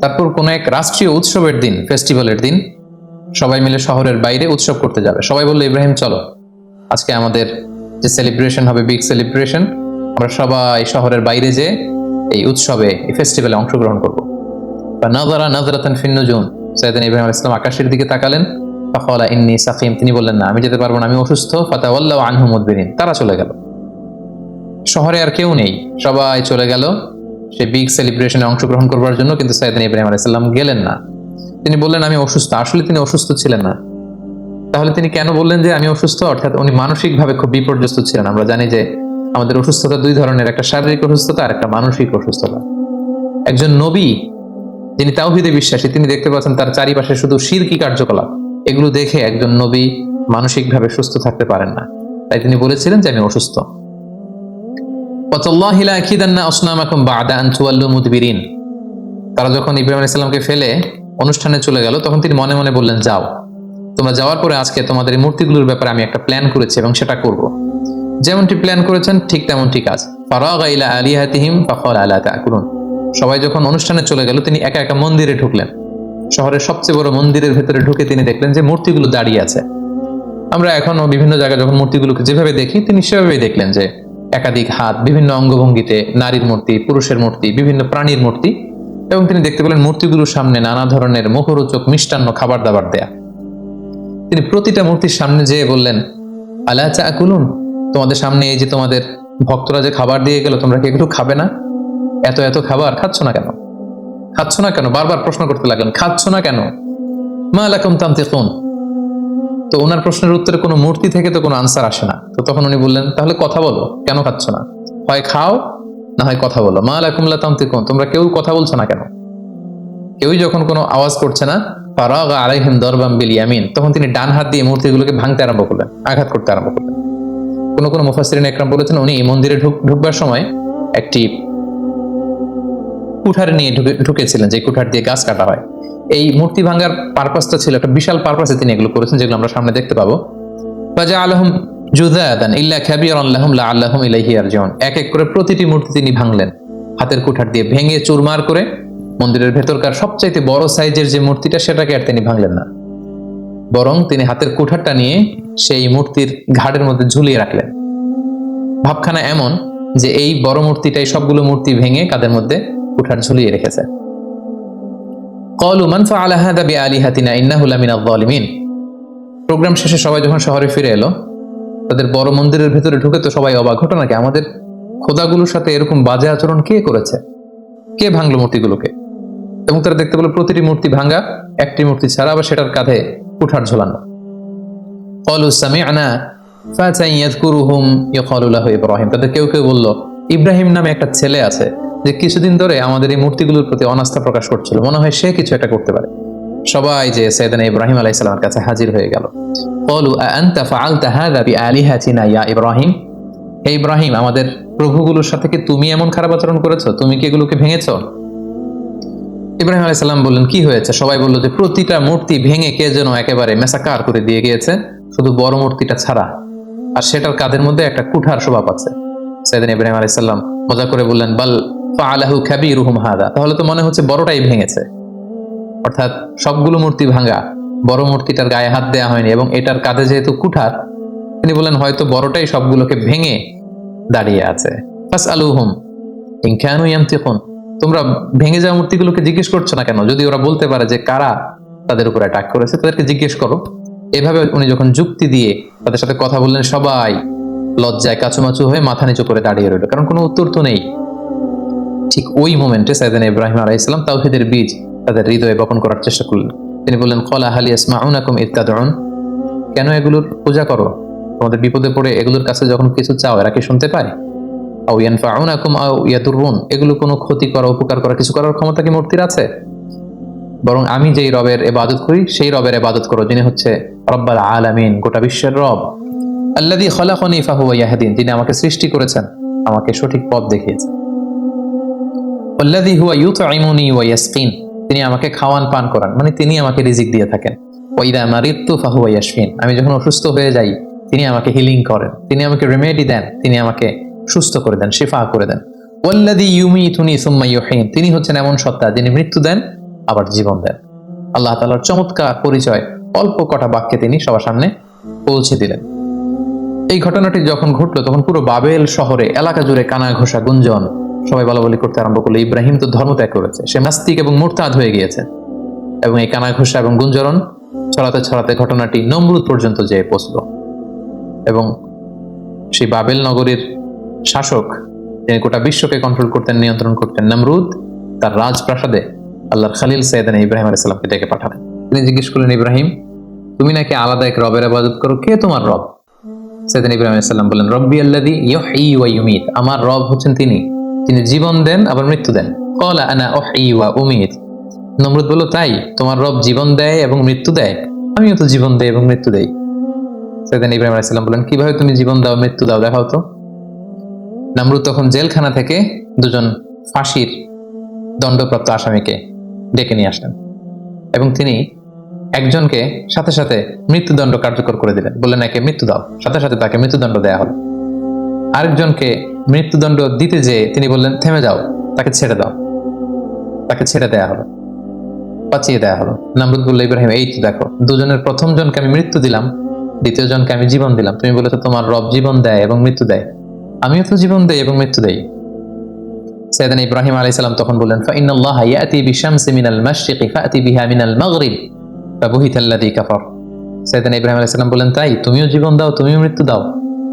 তারপর কোন এক রাষ্ট্রীয় উৎসবের দিন, ফেস্টিভ্যালের দিন, সবাই মিলে শহরের বাইরে উৎসব করতে যাবে। সবাই বললো, ইব্রাহিম চলো, আজকে আমাদের যে সেলিব্রেশন হবে, বিগ সেলিব্রেশন, আমরা সবাই শহরের বাইরে যে এই উৎসবে, এই ফেস্টিভ্যালে অংশগ্রহণ করবো। বা নাযারা নাযরাতান ফিন নুজুম, সাইয়েদনা ইব্রাহিম আলাইহিস সালাম আকাশের দিকে তাকালেন। ফাকালা ইন্নী সাকিম, তিনি বললেন না, আমি যেতে পারবো না, আমি অসুস্থ। ফাতাওয়াল্লাউ আনহু মুদবিরিন, তারা চলে গেল। শহরে আর কেউ নেই, সবাই চলে গেল সেই বিগ সেলিব্রেশনে অংশগ্রহণ করবার জন্য। কিন্তু সাইয়েদনা ইব্রাহিম আলাইহিস সালাম গেলেন না। তিনি বললেন, আমি অসুস্থ। আসলে তিনি অসুস্থ ছিলেন না। তাহলে তিনি কেন বললেন যে আমি অসুস্থ? অর্থাৎ উনি মানসিকভাবে খুব বিপর্যস্ত ছিলেন। আমরা জানি যে আমাদের অসুস্থতা দুই ধরনের, একটা শারীরিক অসুস্থতা আর একটা মানসিক অসুস্থতা। একজন নবী যিনি তাওহীদে বিশ্বাসী, তিনি দেখতে পাচ্ছেন তার চারিপাশে শুধু শিরকি কার্যকলাপ। এগুলো দেখে একজন নবী মানসিকভাবে সুস্থ থাকতে পারেন না। তাই তিনি বলেছিলেন যে আমি অসুস্থ। ওয়াতাল্লাহি লা আকিদান্না আসনামাকুম বা'দা আন তুওয়াল্লু মুদবিরিন। তারা যখন ইব্রাহিম আলাইহিস সালামকে ফেলে অনুষ্ঠানে চলে গেল, তখন তিনি মনে মনে বললেন, যাও, তোমরা যাওয়ার পরে আজকে তোমাদের এই মূর্তিগুলোর ব্যাপারে আমি একটা প্ল্যান করেছি এবং সেটা করব। যেমনটি প্ল্যান করেছেন ঠিক তেমনটি কাজ। ফারাগা ইলা আলিহাতিহিম ফাকালা আলা তাকুলুন। সবাই যখন অনুষ্ঠানে চলে গেল, তিনি একা একা মন্দিরে ঢুকলেন। শহরের সবচেয়ে বড় মন্দিরের ভেতরে ঢুকে তিনি দেখলেন যে মূর্তিগুলো দাঁড়িয়ে আছে। আমরা এখনো বিভিন্ন জায়গায় যখন মূর্তিগুলোকে যেভাবে দেখি, তিনি সেভাবেই দেখলেন যে একাধিক হাত, বিভিন্ন অঙ্গভঙ্গিতে, নারীর মূর্তি, পুরুষের মূর্তি, বিভিন্ন প্রাণীর মূর্তি। এবং তিনি দেখতে পেলেন মূর্তিগুলোর সামনে নানা ধরনের মুখরোচক মিষ্টান্ন খাবার দাবার দেয়া। তিনি প্রতিটা মূর্তির সামনে যেয়ে বললেন, আলা তাকুলুন, তোমাদের সামনে এই যে তোমাদের ভক্তরা যে খাবার দিয়ে গেল, তোমরা কি একটু খাবে না? এত এত খাবার খাচ্ছ না কেন? খাচ্ছ না কেন? বারবার প্রশ্ন করতে লাগলেন, খাচ্ছ না কেন? মা লাকুম তানতিকুন। তো ওনার প্রশ্নের উত্তরে কোনো মূর্তি থেকে তো কোনো আনসার আসে না। তো তখন উনি বললেন, তাহলে কথা বলো, কেন খাচ্ছ না? হয় খাও, না হয় কথা বলো। মা লাকুম লা তানতিকুন, তোমরা কেউ কথা বলছো না কেন? কেউই যখন কোনো আওয়াজ করছে না, ফারাগা আলাইহিম দারবাম বিল ইয়ামিন, তখন তিনি ডান হাত দিয়ে মূর্তিগুলোকে ভাঙতে আরম্ভ করলেন, আঘাত করতে আরম্ভ করলেন। কোনো কোনো মুফাসসিরিন একরাম বলেছেন, উনি এই মন্দিরে ঢুকবার সময় একটি কুঠার নিয়ে ঢুকেছিলেন, যে কুঠার দিয়ে গাছ কাটা হয়। এই মূর্তি ভাঙার পারপাসটা ছিল একটা বিশাল পারপাসে তিনি এগুলো করেছেন, যেগুলো আমরা সামনে দেখতে পাবো। ফাজআলাহুম জুযাদান ইল্লা কাবীরান লাহুম লাআল্লাহুম ইলাইহি ইয়ারজিউন। এক এক করে প্রতিটি মূর্তি তিনি ভাঙলেন, হাতের কুঠার দিয়ে ভেঙে চুরমার করে। মন্দিরের ভেতরকার সবচাইতে বড় সাইজের যে মূর্তিটা, সেটাকে আর তিনি ভাঙলেন না, বরং তিনি হাতের কুঠারটা নিয়ে সেই মূর্তির ঘাড়ের মধ্যে ঝুলিয়ে রাখলেন। ভাবখানা এমন যে এই বড় মূর্তিটাই সবগুলো মূর্তি ভেঙে কাদের মধ্যে কুঠার ঝুলিয়ে রেখেছে। ক্বালু মান ফাআলা হাযা বিআলিহাতিনা ইন্নাহু লামিনায যালিমিন। প্রোগ্রাম শেষে সবাই যখন শহরে ফিরে এলো, তাদের বড় মন্দিরের ভেতরে ঢুকে তো সবাই অবাক, ঘটনা কি? আমাদের খোদাগুলোর সাথে এরকম বাজে আচরণ কে করেছে? কে ভাঙলো মূর্তিগুলোকে? এবং তারা দেখতে পেল প্রতিটি মূর্তি ভাঙা, একটি মূর্তি ছাড়া আবার সেটার কাঁধে কুঠার ঝোলানো। ক্বালু সামি'না ফাতান ইয়াযকুরুহুম ইয়াকালু লাহু ইব্রাহিম। তাদের কেউ কেউ বলল, ইব্রাহিম নামে একটা ছেলে আছে যে কিছুদিন ধরে আমাদের এই মূর্তিগুলোর প্রতি অনাস্থা প্রকাশ করছিল, মনে হয় সে কিছু একটা করতে পারে। সবাই যে সাইয়েদনা ইব্রাহিম আলাইহিস সালামের কাছে হাজির হয়ে গেল। ক্বালু আনতা ফাআলতা হাযা বিআলিহাতিনা ইয়া ইব্রাহিম। হে ইব্রাহিম, আমাদের প্রভুগুলোর সাথে কি তুমি এমন খারাপ আচরণ করেছো? তুমি কি এগুলোকে ভেঙেছো? ইব্রাহিম আলাইহিস সালাম বললেন, কি হয়েছে? সবাই বলল যে প্রতিটা মূর্তি ভেঙে কে যেন একেবারে মেসাকার করে দিয়ে গিয়েছে, শুধু বড় মূর্তিটা ছাড়া, আর সেটার কাঁধের মধ্যে একটা কুঠার শোভা পাচ্ছে। সাইয়েদনা ইব্রাহিম আলাইহিস সালাম মজা করে বললেন, বাল ফাআলাহু কাবীরুহুম হাদা। তাহলে তো মনে হচ্ছে বড়টাই ভেঙেছে। অর্থাৎ সবগুলো মূর্তি ভাঙা, বড় মূর্তিটার গায়ে হাত দেওয়া হয়নি, এবং এটার কাঁধে যেহেতু কুঠার, তিনি বললেন হয়তো বড়টাই সবগুলোকে ভেঙে দাঁড়িয়ে আছে। ফাসআলুহুম ইন কানু ইয়ানতিকুন। তোমরা ভেঙে যাওয়া মূর্তিগুলোকে জিজ্ঞেস করছো না কেন? যদি ওরা বলতে পারে যে কারা তাদের উপর অ্যাটাক করেছে, তাদেরকে জিজ্ঞেস করো। এভাবে উনি যখন যুক্তি দিয়ে তাদের সাথে কথা বললেন, সবাই লজ্জায় কাচুমাচু হয়ে মাথা নিচু করে দাঁড়িয়ে রইল, কারণ কোনো উত্তর তো নেই। ঠিক ওই মোমেন্টে সাইয়েদনা ইব্রাহিম আলাইহিস সালাম তাওহীদের বীজ তাদের হৃদয়ে বপন করার চেষ্টা করলেন। তিনি বললেন, ক্বালা হাল ইয়াসমাউনাকুম ইয তাদউন। কেন এগুলোর পূজা করো? তোমাদের বিপদে পড়ে এগুলোর কাছে যখন কিছু চাও, এরা কি শুনতে পায়? আও ইয়ানফাউনাকুম আও ইয়াদুররুন। এগুলো কোনো ক্ষতি করা, উপকার করা, কিছু করার ক্ষমতা কি মূর্তির আছে? বরং আমি যেই রবের ইবাদত করি, সেই রবের ইবাদত করো, যিনি হচ্ছে রব্বুল আলামিন, গোটা বিশ্বের রব। আল্লাযী খালাকানি ফাহুয়া ইয়াহদিন। যিনি আমাকে সৃষ্টি করেছেন, আমাকে সঠিক পথ দেখিয়েছেন। আল্লাযী হুয়া ইউতঈমুনি ওয়া ইয়াসকিন, তিনি আমাকে খাওয়ান পান করান, মানে তিনি আমাকে রিজিক দিয়ে থাকেন। ওয়া ইযা মারিদতু ফাহুয়া ইয়াশফিন, আমি যখন অসুস্থ হয়ে যাই তিনি আমাকে হিলিং করেন, তিনি আমাকে রেমেডি দেন, তিনি আমাকে সুস্থ করে দেন, শিফা করে দেন। ওয়াল্লাযী ইউমীতুনি সুম্মা ইউহয়িন, তিনি হচ্ছেন এমন সত্তা যিনি মৃত্যু দেন আবার জীবন দেন। আল্লাহ তাআলার চমৎকার পরিচয় অল্প কটা বাক্যে তিনি সবার সামনে পৌঁছে দিলেন। এই ঘটনাটি যখন ঘটলো তখন পুরো বাবেল শহরে এলাকা জুড়ে কানা ঘোষা গুঞ্জন, সবাই বলাবলি করতে আরম্ভ করলো ইব্রাহিম তো ধর্ম ত্যাগ করেছে, সে নাস্তিক এবং মুরতাদ হয়ে গিয়েছে। এবং এই কানা ঘোষা এবং গুঞ্জরণ ছড়াতে ছড়াতে ঘটনাটি নমরুদ পর্যন্ত যেয়ে পৌঁছলো। এবং সেই বাবেল নগরীর শাসক, যিনি গোটা বিশ্বকে কন্ট্রোল করতেন, নিয়ন্ত্রণ করতেন, নমরুদ তার রাজপ্রাসাদে আল্লাহর খলিল সাইয়েদনা ইব্রাহিম আলাইহিস সালামকে ডেকে পাঠালেন। তিনি জিজ্ঞেস করলেন, ইব্রাহিম, তুমি নাকি আলাদা এক রবের ইবাদত করো, কে তোমার রব? সাইয়েদনা ইব্রাহিম আলাইহিস সালাম বললেন, রব্বি আল্লাযী ইউহয়ী ওয়া ইউমীত, আমার রব হচ্ছেন তিনি, যিনি জীবন দেন আবার মৃত্যু দেন। ক্বালা আনা উহয়ী ওয়া উমীত, নমরুদ বলল, তাই তোমার রব জীবন দেয় এবং মৃত্যু দেয়, আমিও তো জীবন দেই এবং মৃত্যু দেই। সাইয়েদনা ইব্রাহিম আলাইহিস সালাম বললেন, কিভাবে তুমি জীবন দাও মৃত্যু দাও, দেখাও তো। নমরুদ তখন জেলখানা থেকে দুজন ফাঁসির দণ্ডপ্রাপ্ত আসামিকে ডেকে নিয়ে আসলেন এবং তিনি একজনকে সাথে সাথে মৃত্যুদণ্ড কার্যকর করে দিলেন, বললেন একে মৃত্যু দাও, সাথে সাথে তাকে মৃত্যুদণ্ড দেয়া হলো। আরেকজনকে মৃত্যুদণ্ড দিতে যেয়ে তিনি বললেন, থেমে যাও, তাকে ছেড়ে দাও, তাকে ছেড়ে দেয়া হলো, বাঁচিয়ে দেয়া হলো। নমরুদ বলল, ইব্রাহিম, এই তো দেখো, দুজনের প্রথম জনকে আমি মৃত্যু দিলাম, দ্বিতীয় জনকে আমি জীবন দিলাম, তুমি বলেছো তোমার রব জীবন দেয় এবং মৃত্যু দেয়, আমিও তো জীবন দেই এবং মৃত্যু দেই। সাইয়েদনা ইব্রাহিম আলাইহিস সালাম তখন বললেন, ফাইন্নাল্লাহা ইয়াতি বিশামসি মিনাল মাশরিকি ফাতি বিহা মিনাল মাগরিব ফাবুহিতাল্লাযী কাফার। সাইয়েদনা ইব্রাহিম আলাইহিস সালাম বললেন, তাই তুমিও জীবন দাও, তুমিও মৃত্যু দাও,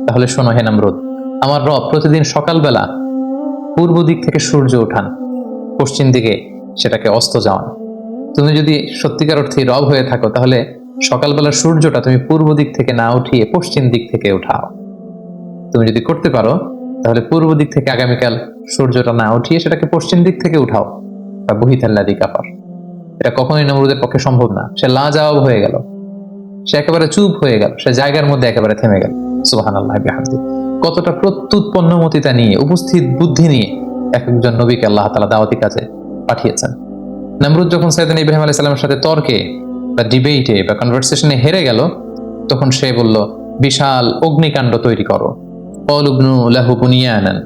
তাহলে শোনো হে নমরুদ, আমার রব প্রতিদিন সকালবেলা পূর্ব দিক থেকে সূর্য ওঠান, পশ্চিম দিকে সেটাকে অস্ত যাওয়ান। তুমি যদি সত্যিকার অর্থে রব হয়ে থাকো তাহলে সকালবেলার সূর্যটা তুমি পূর্ব দিক থেকে না উঠিয়ে পশ্চিম দিক থেকে উঠাও। তুমি যদি করতে পারো তাহলে পূর্ব দিক থেকে আগামীকাল সূর্যটা না উঠিয়ে সেটাকে পশ্চিম দিক থেকে উঠাও। বা বুহিতাল্লাযী কাফার, এটা কখনোই নমরুদের পক্ষে সম্ভব না। সে লাজবাব হয়ে গেল, সে একেবারে চুপ হয়ে গেল, সে জায়গার মধ্যে একেবারে থেমে গেল। সুবহানাল্লাহ বিহামদিহি। কতটা প্রত্যুৎপন্নমতিতা নিয়ে, উপস্থিত বুদ্ধি নিয়ে একজন নবীকে আল্লাহ তাআলা দাওয়াতি কাজে পাঠিয়েছেন। নমরুদ যখন সাইয়েদনা ইব্রাহিম আলাইহিস সালামের সাথে তর্কে বা ডিবেটে বা কনভারসেশনে হেরে গেল, তখন সে বলল, বিশাল অগ্নিকাণ্ড তৈরি করো, ক্বালুবনু লাহু বুনিয়ানান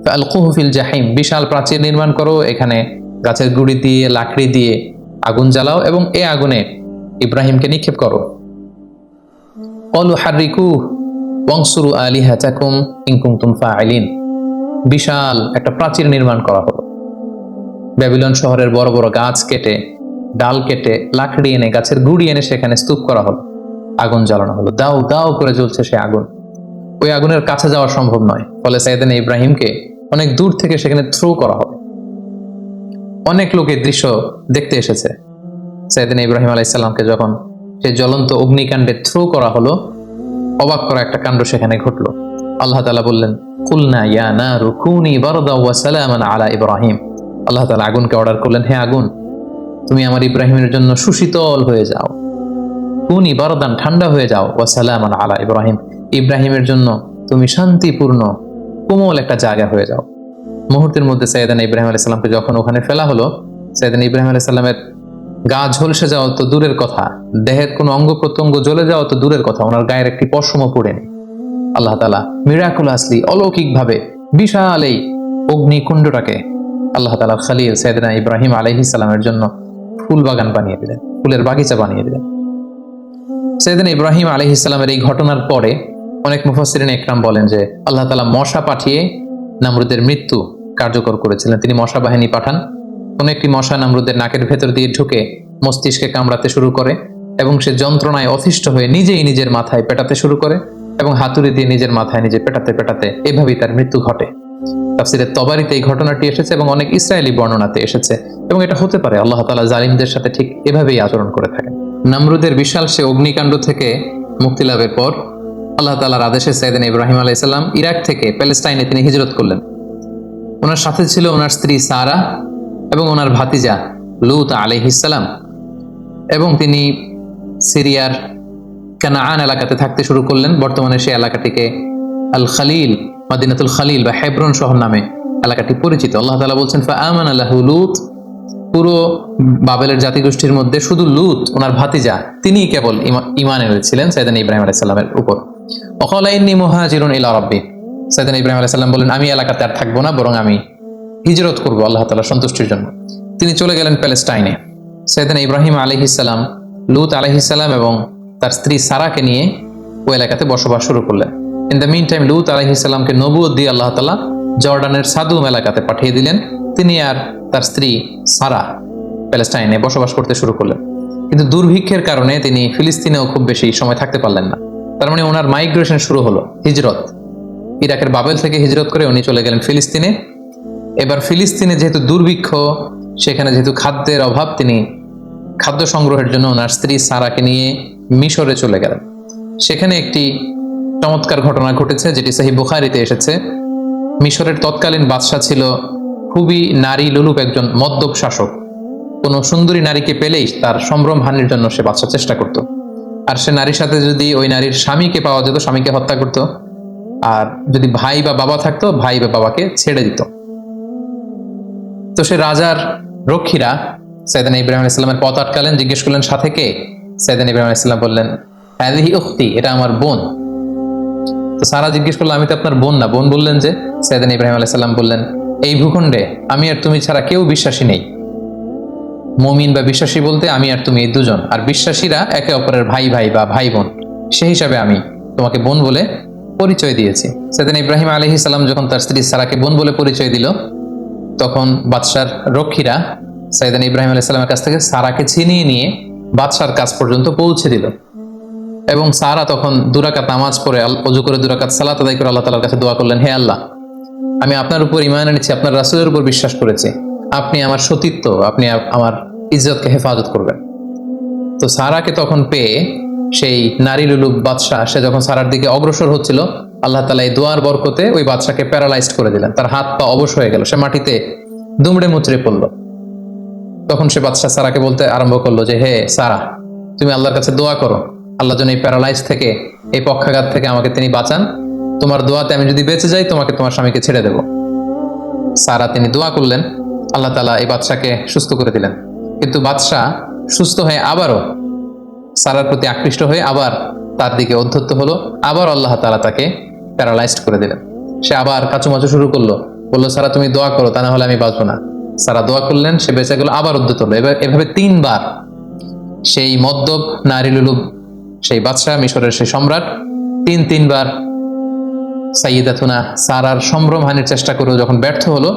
ফাআলকুহু ফিল জাহিম, বিশাল প্রাচীর নির্মাণ করো, এখানে গাছের গুড়ি দিয়ে লাকড়ি দিয়ে আগুন জ্বালাও এবং এই আগুনে ইব্রাহিমকে নিক্ষেপ করো। ক্বালু হাররিকুহু ওয়ানসুরু আলিহাতাকুম ইন কুনতুম ফাইলিন, বিশাল একটা প্রাচীর নির্মাণ করা হলো। ব্যাবিলন শহরের বড় বড় গাছ কেটে, ডাল কেটে, লাকড়ি এনে, গাছের গুড়ি এনে সেখানে স্তূপ করা হলো, আগুন জ্বালানো হলো, দাও দাও করে জ্বলছে সে আগুন। ওই আগুনের কাছে যাওয়া সম্ভব নয়, ফলে সাইয়েদনা ইব্রাহিমকে অনেক দূর থেকে সেখানে থ্রো করা হবে। অনেক লোক এই দৃশ্য দেখতে এসেছে। সাইয়েদনা ইব্রাহিম আলাইহিস সালামকে যখন সেই জ্বলন্ত অগ্নিকাণ্ডে থ্রো করা হলো, অবাক করা একটা কাণ্ড সেখানে ঘটলো। আল্লাহ তাআলা বললেন, কুলনা ইয়া নারু কুনি বারদাও ওয়া সালামান আলা ইব্রাহিম। আল্লাহ তাআলা আগুনকে অর্ডার করলেন, হে আগুন, তুমি আমার ইব্রাহিমের জন্য সুশীতল হয়ে যাও, কুনি বারদান, ঠান্ডা হয়ে যাও, ওয়া সালামান আলা ইব্রাহিম, ইব্রাহিমের জন্য তুমি শান্তিপূর্ণ কোমল একটা জায়গা হয়ে যাও। মুহূর্তের মধ্যে সাইয়েদনা ইব্রাহিম আলাইহিস সালামকে যখন ওখানে ফেলা হলো, সাইয়েদনা ইব্রাহিম আলাইহিস সালামের গা ঝলসে যাওয়া তো দূরের কথা, দেহের কোনো অঙ্গ প্রত্যঙ্গ জ্বলে যাওয়া তো দূরের কথা, ওনার গায়ের একটি পশমও পড়েনি। আল্লাহ তাআলা মিরাকুলাসলি, অলৌকিকভাবে বিশাল এই অগ্নিকুণ্ডটাকে আল্লাহ তাআলার খলিল সাইয়েদনা ইব্রাহিম আলাইহিস সালামের জন্য ফুল বাগান বানিয়ে দিলেন, ফুলের বাগিচা বানিয়ে দিলেন। সাইয়েদনা ইব্রাহিম আলাইহিস সালামের এই ঘটনার পরে অনেক মুফাসসিরিন ইকরাম বলেন যে আল্লাহ তাআলা মশা পাঠিয়ে নমরুদের মৃত্যু কার্যকর করেছিলেন। তিনি মশা বাহিনী পাঠান, কোন একটি মশা নমরুদের নাকের ভেতর দিয়ে ঢুকে মস্তিষ্কে কামড়াতে শুরু করে এবং সে যন্ত্রণায় অতিষ্ঠ হয়ে নিজেই নিজের মাথায় পেটাতে শুরু করে এবং হাতুড়ি দিয়ে নিজের মাথায় নিজে পেটাতে পেটাতে এভাবেই তার মৃত্যু ঘটে। তাফসীরে তবারিতে এই ঘটনাটি এসেছে এবং অনেক ইসরায়েলি বর্ণনাতে এসেছে এবং এটা হতে পারে আল্লাহ তাআলা জালিমদের সাথে ঠিক এভাবেই আচরণ করে থাকেন। নমরুদের বিশাল সে অগ্নিকাণ্ড থেকে মুক্তি লাভের পর আল্লাহ তাআলার আদেশে সাইয়েদনা ইব্রাহিম আলাইহিস সালাম ইরাক থেকে প্যালেস্টাইনে তিনি হিজরত করলেন। ওনার সাথে ছিল ওনার স্ত্রী সারা এবং ওনার ভাতিজা লূত আলাইহিস সালাম, এবং তিনি সিরিয়ার কানাআন এলাকাতে থাকতে শুরু করলেন। বর্তমানে সেই এলাকাটিকে আল খলিল মাদিনাতুল খালিল বা হেব্রন শহর নামে এলাকাটি পরিচিত। আল্লাহ তাআলা বলছেন ফাআমানা লাহু লূত, পুরো বাবেলের জাতিগোষ্ঠীর মধ্যে শুধু লূত ওনার ভাতিজা তিনিই কেবল ঈমান এনেছিলেন সাইয়েদনা ইব্রাহিম আলাইহিস সালামের উপর। ওয়াকালা ইন্নী মুহাজিরুন ইলা রাব্বি, সাইয়েদনা ইব্রাহিম আলাইহিস সালাম বলেন আমি এলাকাতে আর থাকবো না, বরং আমি হিজরত করব আল্লাহ তাআলার সন্তুষ্টির জন্য। তিনি চলে গেলেন প্যালেস্টাইনে। সাইয়েদনা ইব্রাহিম আলাইহিস সালাম লূত আলাইহিস সালাম এবং তার স্ত্রী সারাকে নিয়ে ওই এলাকাতে বসবাস শুরু করলেন। ইন দ্য মিন টাইম লূত আলাইহিস সালামকে নবুয়ত দিয়ে আল্লাহ তাআলা জর্ডানের সাদুম এলাকাতে পাঠিয়ে দিলেন। তিনি আর তার স্ত্রী সারা প্যালেস্টাইনে বসবাস করতে শুরু করলেন। কিন্তু দুর্ভিক্ষের কারণে তিনি ফিলিস্তিনেও খুব বেশি সময় থাকতে পারলেন না। তার মানে ওনার মাইগ্রেশন শুরু হলো, হিজরত। ইরাকের বাবেল থেকে হিজরত করে উনি চলে গেলেন ফিলিস্তিনে। এবার ফিলিস্তিনে যেহেতু দুর্ভিক্ষ, সেখানে যেহেতু খাদ্যের অভাব, তিনি খাদ্য সংগ্রহের জন্য ওনার স্ত্রী সারাকে নিয়ে মিশরে চলে গেলেন। সেখানে একটি চমৎকার ঘটনা ঘটেছে যেটি সহিহ বুখারীতে এসেছে। মিশরের তৎকালীন বাদশাহ ছিল খুবই নারী লোলুপ একজন মদ্যপ শাসক। কোনো সুন্দরী নারীকে পেলেই তার সম্ভ্রম হানির জন্য সে বাদশা চেষ্টা করত। আর সে নারীর সাথে যদি ওই নারীর স্বামীকে পাওয়া যেত, স্বামীকে হত্যা করত। আর যদি ভাই বা বাবা থাকতো, ভাই বা বাবাকে ছেড়ে দিত। তো সে রাজার রক্ষীরা সাইয়েদনা ইব্রাহিম আলাইহিস সালামের পথ আটকালেন, জিজ্ঞেস করলেন সাথে কে? সাইয়েদনা ইব্রাহিম আলাইহিস সালাম বললেন হাযিহি উখতি, এটা আমার বোন। তো সারা জিজ্ঞেস করলো আমি তো আপনার বোন না। বোন বললেন যে? সাইয়েদনা ইব্রাহিম আলাইহিস সালাম বললেন এই ভূখণ্ডে আমি আর তুমি ছাড়া কেউ বিশ্বাসী নেই। মুমিন বা বিশ্বাসী বলতে আমি আর তুমি এই দুজন, আর বিশ্বাসীরা একে অপরের ভাই ভাই বা ভাই বোন। সেই হিসাবে আমি তোমাকে বোন বলে পরিচয় দিয়েছি। সাইয়েদনা ইব্রাহিম আলাইহিস সালাম যখন তার স্ত্রী সারাকে বোন বলে পরিচয় দিল, তখন বাদশার রক্ষীরা সাইয়েদনা ইব্রাহিম আলাইহিস সালামের কাছ থেকে সারাকে ছিনিয়ে নিয়ে বাদশার কাছ পর্যন্ত পৌঁছে দিল। এবং সারা তখন 2 রাকাত নামাজ পড়ে ওযু করে 2 রাকাত সালাত আদায় করে আল্লাহ তাআলার কাছে দোয়া করলেন, হে আল্লাহ, আমি আপনার উপর ঈমান এনেছি, আপনার রাসূলের উপর বিশ্বাস করেছি, আপনি আমার সতীত্ব, আপনি আমার ইজ্জতকে হেফাজত করবেন। তো সারাকে তখন পেয়ে সেই নারী লুলুপ বাদশাহ, সে যখন সারার দিকে অগ্রসর হচ্ছিল, আল্লাহ তাআলা এই দোয়ার বরকতে ওই বাদশাকে প্যারালাইজড করে দিলেন। তার হাত পা অবশ হয়ে গেল, সে মাটিতে দুমড়ে মুচড়ে পড়ল। তখন সে বাদশাহ সারাকে বলতে আরম্ভ করলো যে হে সারা, তুমি আল্লাহর কাছে দোয়া করো, আল্লাহ যেন এই প্যারালাইজ থেকে, এই পক্ষাঘাত থেকে আমাকে তিনি বাঁচান। তোমার দোয়াতে আমি যদি বেঁচে যাই, তোমাকে তোমার স্বামীকে ছেড়ে দেব। সারা তিনি দোয়া করলেন, আল্লাহ তাআলা এই বাদশাকে সুস্থ করে দিলেন। কিন্তু বাদশাহ সুস্থ হয়ে আবারও সারার প্রতি আকৃষ্ট হয়ে আবার তার দিকে উদ্ধত হলো। আবার আল্লাহ তাআলা তাকে প্যারালাইজড করে দিলেন। সে আবার কাচুমাচু শুরু করলো, বললো সারা তুমি দোয়া করো, তা না হলে আমি বাঁচবো না। সারা দোয়া করলেন, সে বেঁচে গেল, আবার উদ্ধত হলো। এভাবে 3 বার সেই মদ্যপ নারী লুলুপ সেই বাদশাহ, মিশরের সেই সম্রাট, 3 বার সাইয়্যিদাতুনা সারার সম্ভ্রম হানির চেষ্টা করেও যখন ব্যর্থ হলো,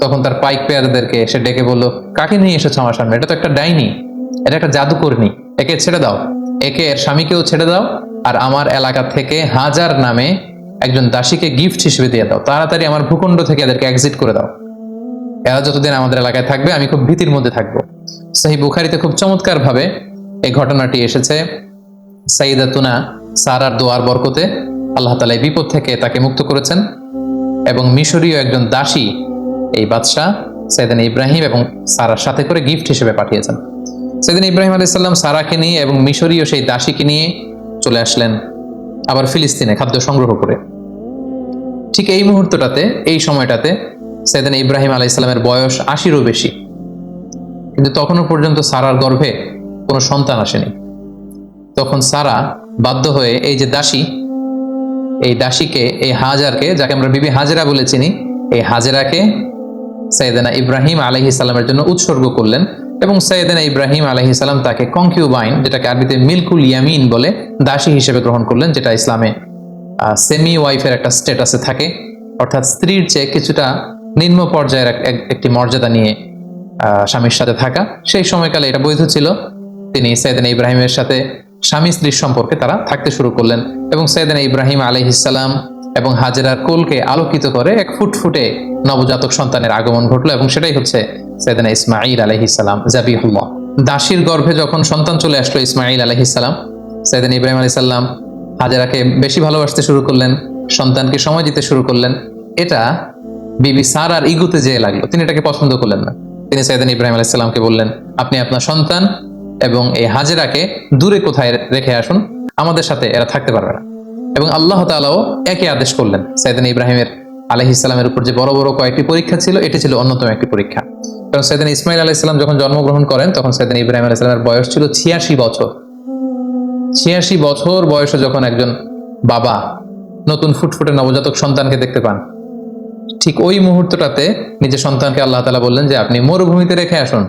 তখন তার পাইক পেয়ারদেরকে সে ডেকে বলল, কাকে নিয়ে এসেছো আমার সামনে? এটা তো একটা ডাইনি, এটা একটা জাদুকরনি, একে ছেড়ে দাও, একে এর স্বামীকেও ছেড়ে দাও, আর আমার এলাকা থেকে হাজার নামে একজন দাসীকে গিফট হিসেবে দিয়ে দাও। তাড়াতাড়ি আমার ভূখণ্ড থেকে এদেরকে এক্সিট করে দাও। এরা যতদিন আমাদের এলাকায় থাকবে আমি খুব ভীতির মধ্যে থাকবো। সহিহ বুখারীতে খুব চমৎকার ভাবে এই ঘটনাটি এসেছে। সাইয়্যিদাতুনা সারার দোয়ার বরকতে আল্লাহ তাআলা এই বিপদ থেকে তাকে মুক্ত করেছেন, এবং মিশরীয় একজন দাসী এই বাদশাহ সাইয়েদনা ইব্রাহিম এবং সারার সাথে করে গিফট হিসেবে পাঠিয়েছেন। সাইয়েদনা ইব্রাহিম আলাইহিস সালাম সারাকে নিয়ে এবং মিশরীয় সেই দাসীকে নিয়ে চলে আসলেন আবার ফিলিস্তিনে খাদ্য সংগ্রহ করে। ঠিক এই মুহূর্তটাতে, এই সময়টাতে সাইয়েদনা ইব্রাহিম আলাইহিস সালামের বয়স 80-এরও বেশি, কিন্তু তখনও পর্যন্ত সারার গর্ভে কোনো সন্তান আসেনি। তখন সারা বাধ্য হয়ে এই যে দাসী, এই দাসীকে, এই হাজারকে, যাকে আমরা বিবি হাজেরা বলে চিনি, এই হাজেরাকে সাইয়েদনা ইব্রাহিম আলাইহিস সালামের জন্য উৎসর্গ করলেন। এবং সাইয়েদনা ইব্রাহিম আলাইহিস সালাম তাকে কনকিউবাইন, যেটাকে আরবিতে মিলকুল ইয়ামিন বলে, দাসী হিসেবে গ্রহণ করলেন, যেটা ইসলামে সেমি ওয়াইফের একটা স্ট্যাটাসে থাকে, অর্থাৎ স্ত্রীর চেয়ে কিছুটা নিম্ন পর্যায়ের একটি মর্যাদা নিয়ে স্বামীর সাথে থাকা। সেই সময়কালে এটা বৈধ ছিল। তিনি সাইয়েদনা ইব্রাহিমের সাথে স্বামী স্ত্রীর সম্পর্কে তারা থাকতে শুরু করলেন, এবং সাইয়েদনা ইব্রাহিম আলাইহিস সালাম এবং হাজেরার কোলকে আলোকিত করে এক ফুটফুটে নবজাতক সন্তানের আগমন ঘটলো, এবং সেটাই হচ্ছে সাইয়েদনা ইসমাঈল আলাইহিস সালাম জাবিহুল্লাহ। দাসীর গর্ভে যখন সন্তান চলে আসলো ইসমাঈল আলাইহিস সালাম, সাইয়েদনা ইব্রাহিম আলাইহিস সালাম হাজেরাকে বেশি ভালোবাসতে শুরু করলেন, সন্তানকে সময় দিতে শুরু করলেন। এটা বিবি সারার ইগুতে যেয়ে লাগলো, তিনি এটাকে পছন্দ করলেন না। তিনি সাইয়েদনা ইব্রাহিম আলাইহিস সালামকে বললেন, আপনি আপনার সন্তান এবং এই হাজেরাকে দূরে কোথায় রেখে আসুন, আমাদের সাথে এরা থাকতে পারবে না। এবং আল্লাহ তাআলাও একই আদেশ করলেন। সাইয়েদনা ইব্রাহিমের আলাইহিস সালামের উপর যে বড় বড় কয়েকটি পরীক্ষা ছিল, এটি ছিল অন্যতম একটি পরীক্ষা। কারণ সাইয়েদনা ইসমাইল আলাইহিস সালাম যখন জন্মগ্রহণ করেন তখন সাইয়েদনা ইব্রাহিম আলাইহিস সালামের বয়স ছিল 86 বছর। 86 বছর বয়সে যখন একজন বাবা নতুন ফুটফুটে নবজাতক সন্তানকে দেখতে পান, ঠিক ওই মুহূর্তটাতে নিজের সন্তানকে আল্লাহ তাআলা বললেন যে আপনি মরুভূমিতে রেখে আসুন,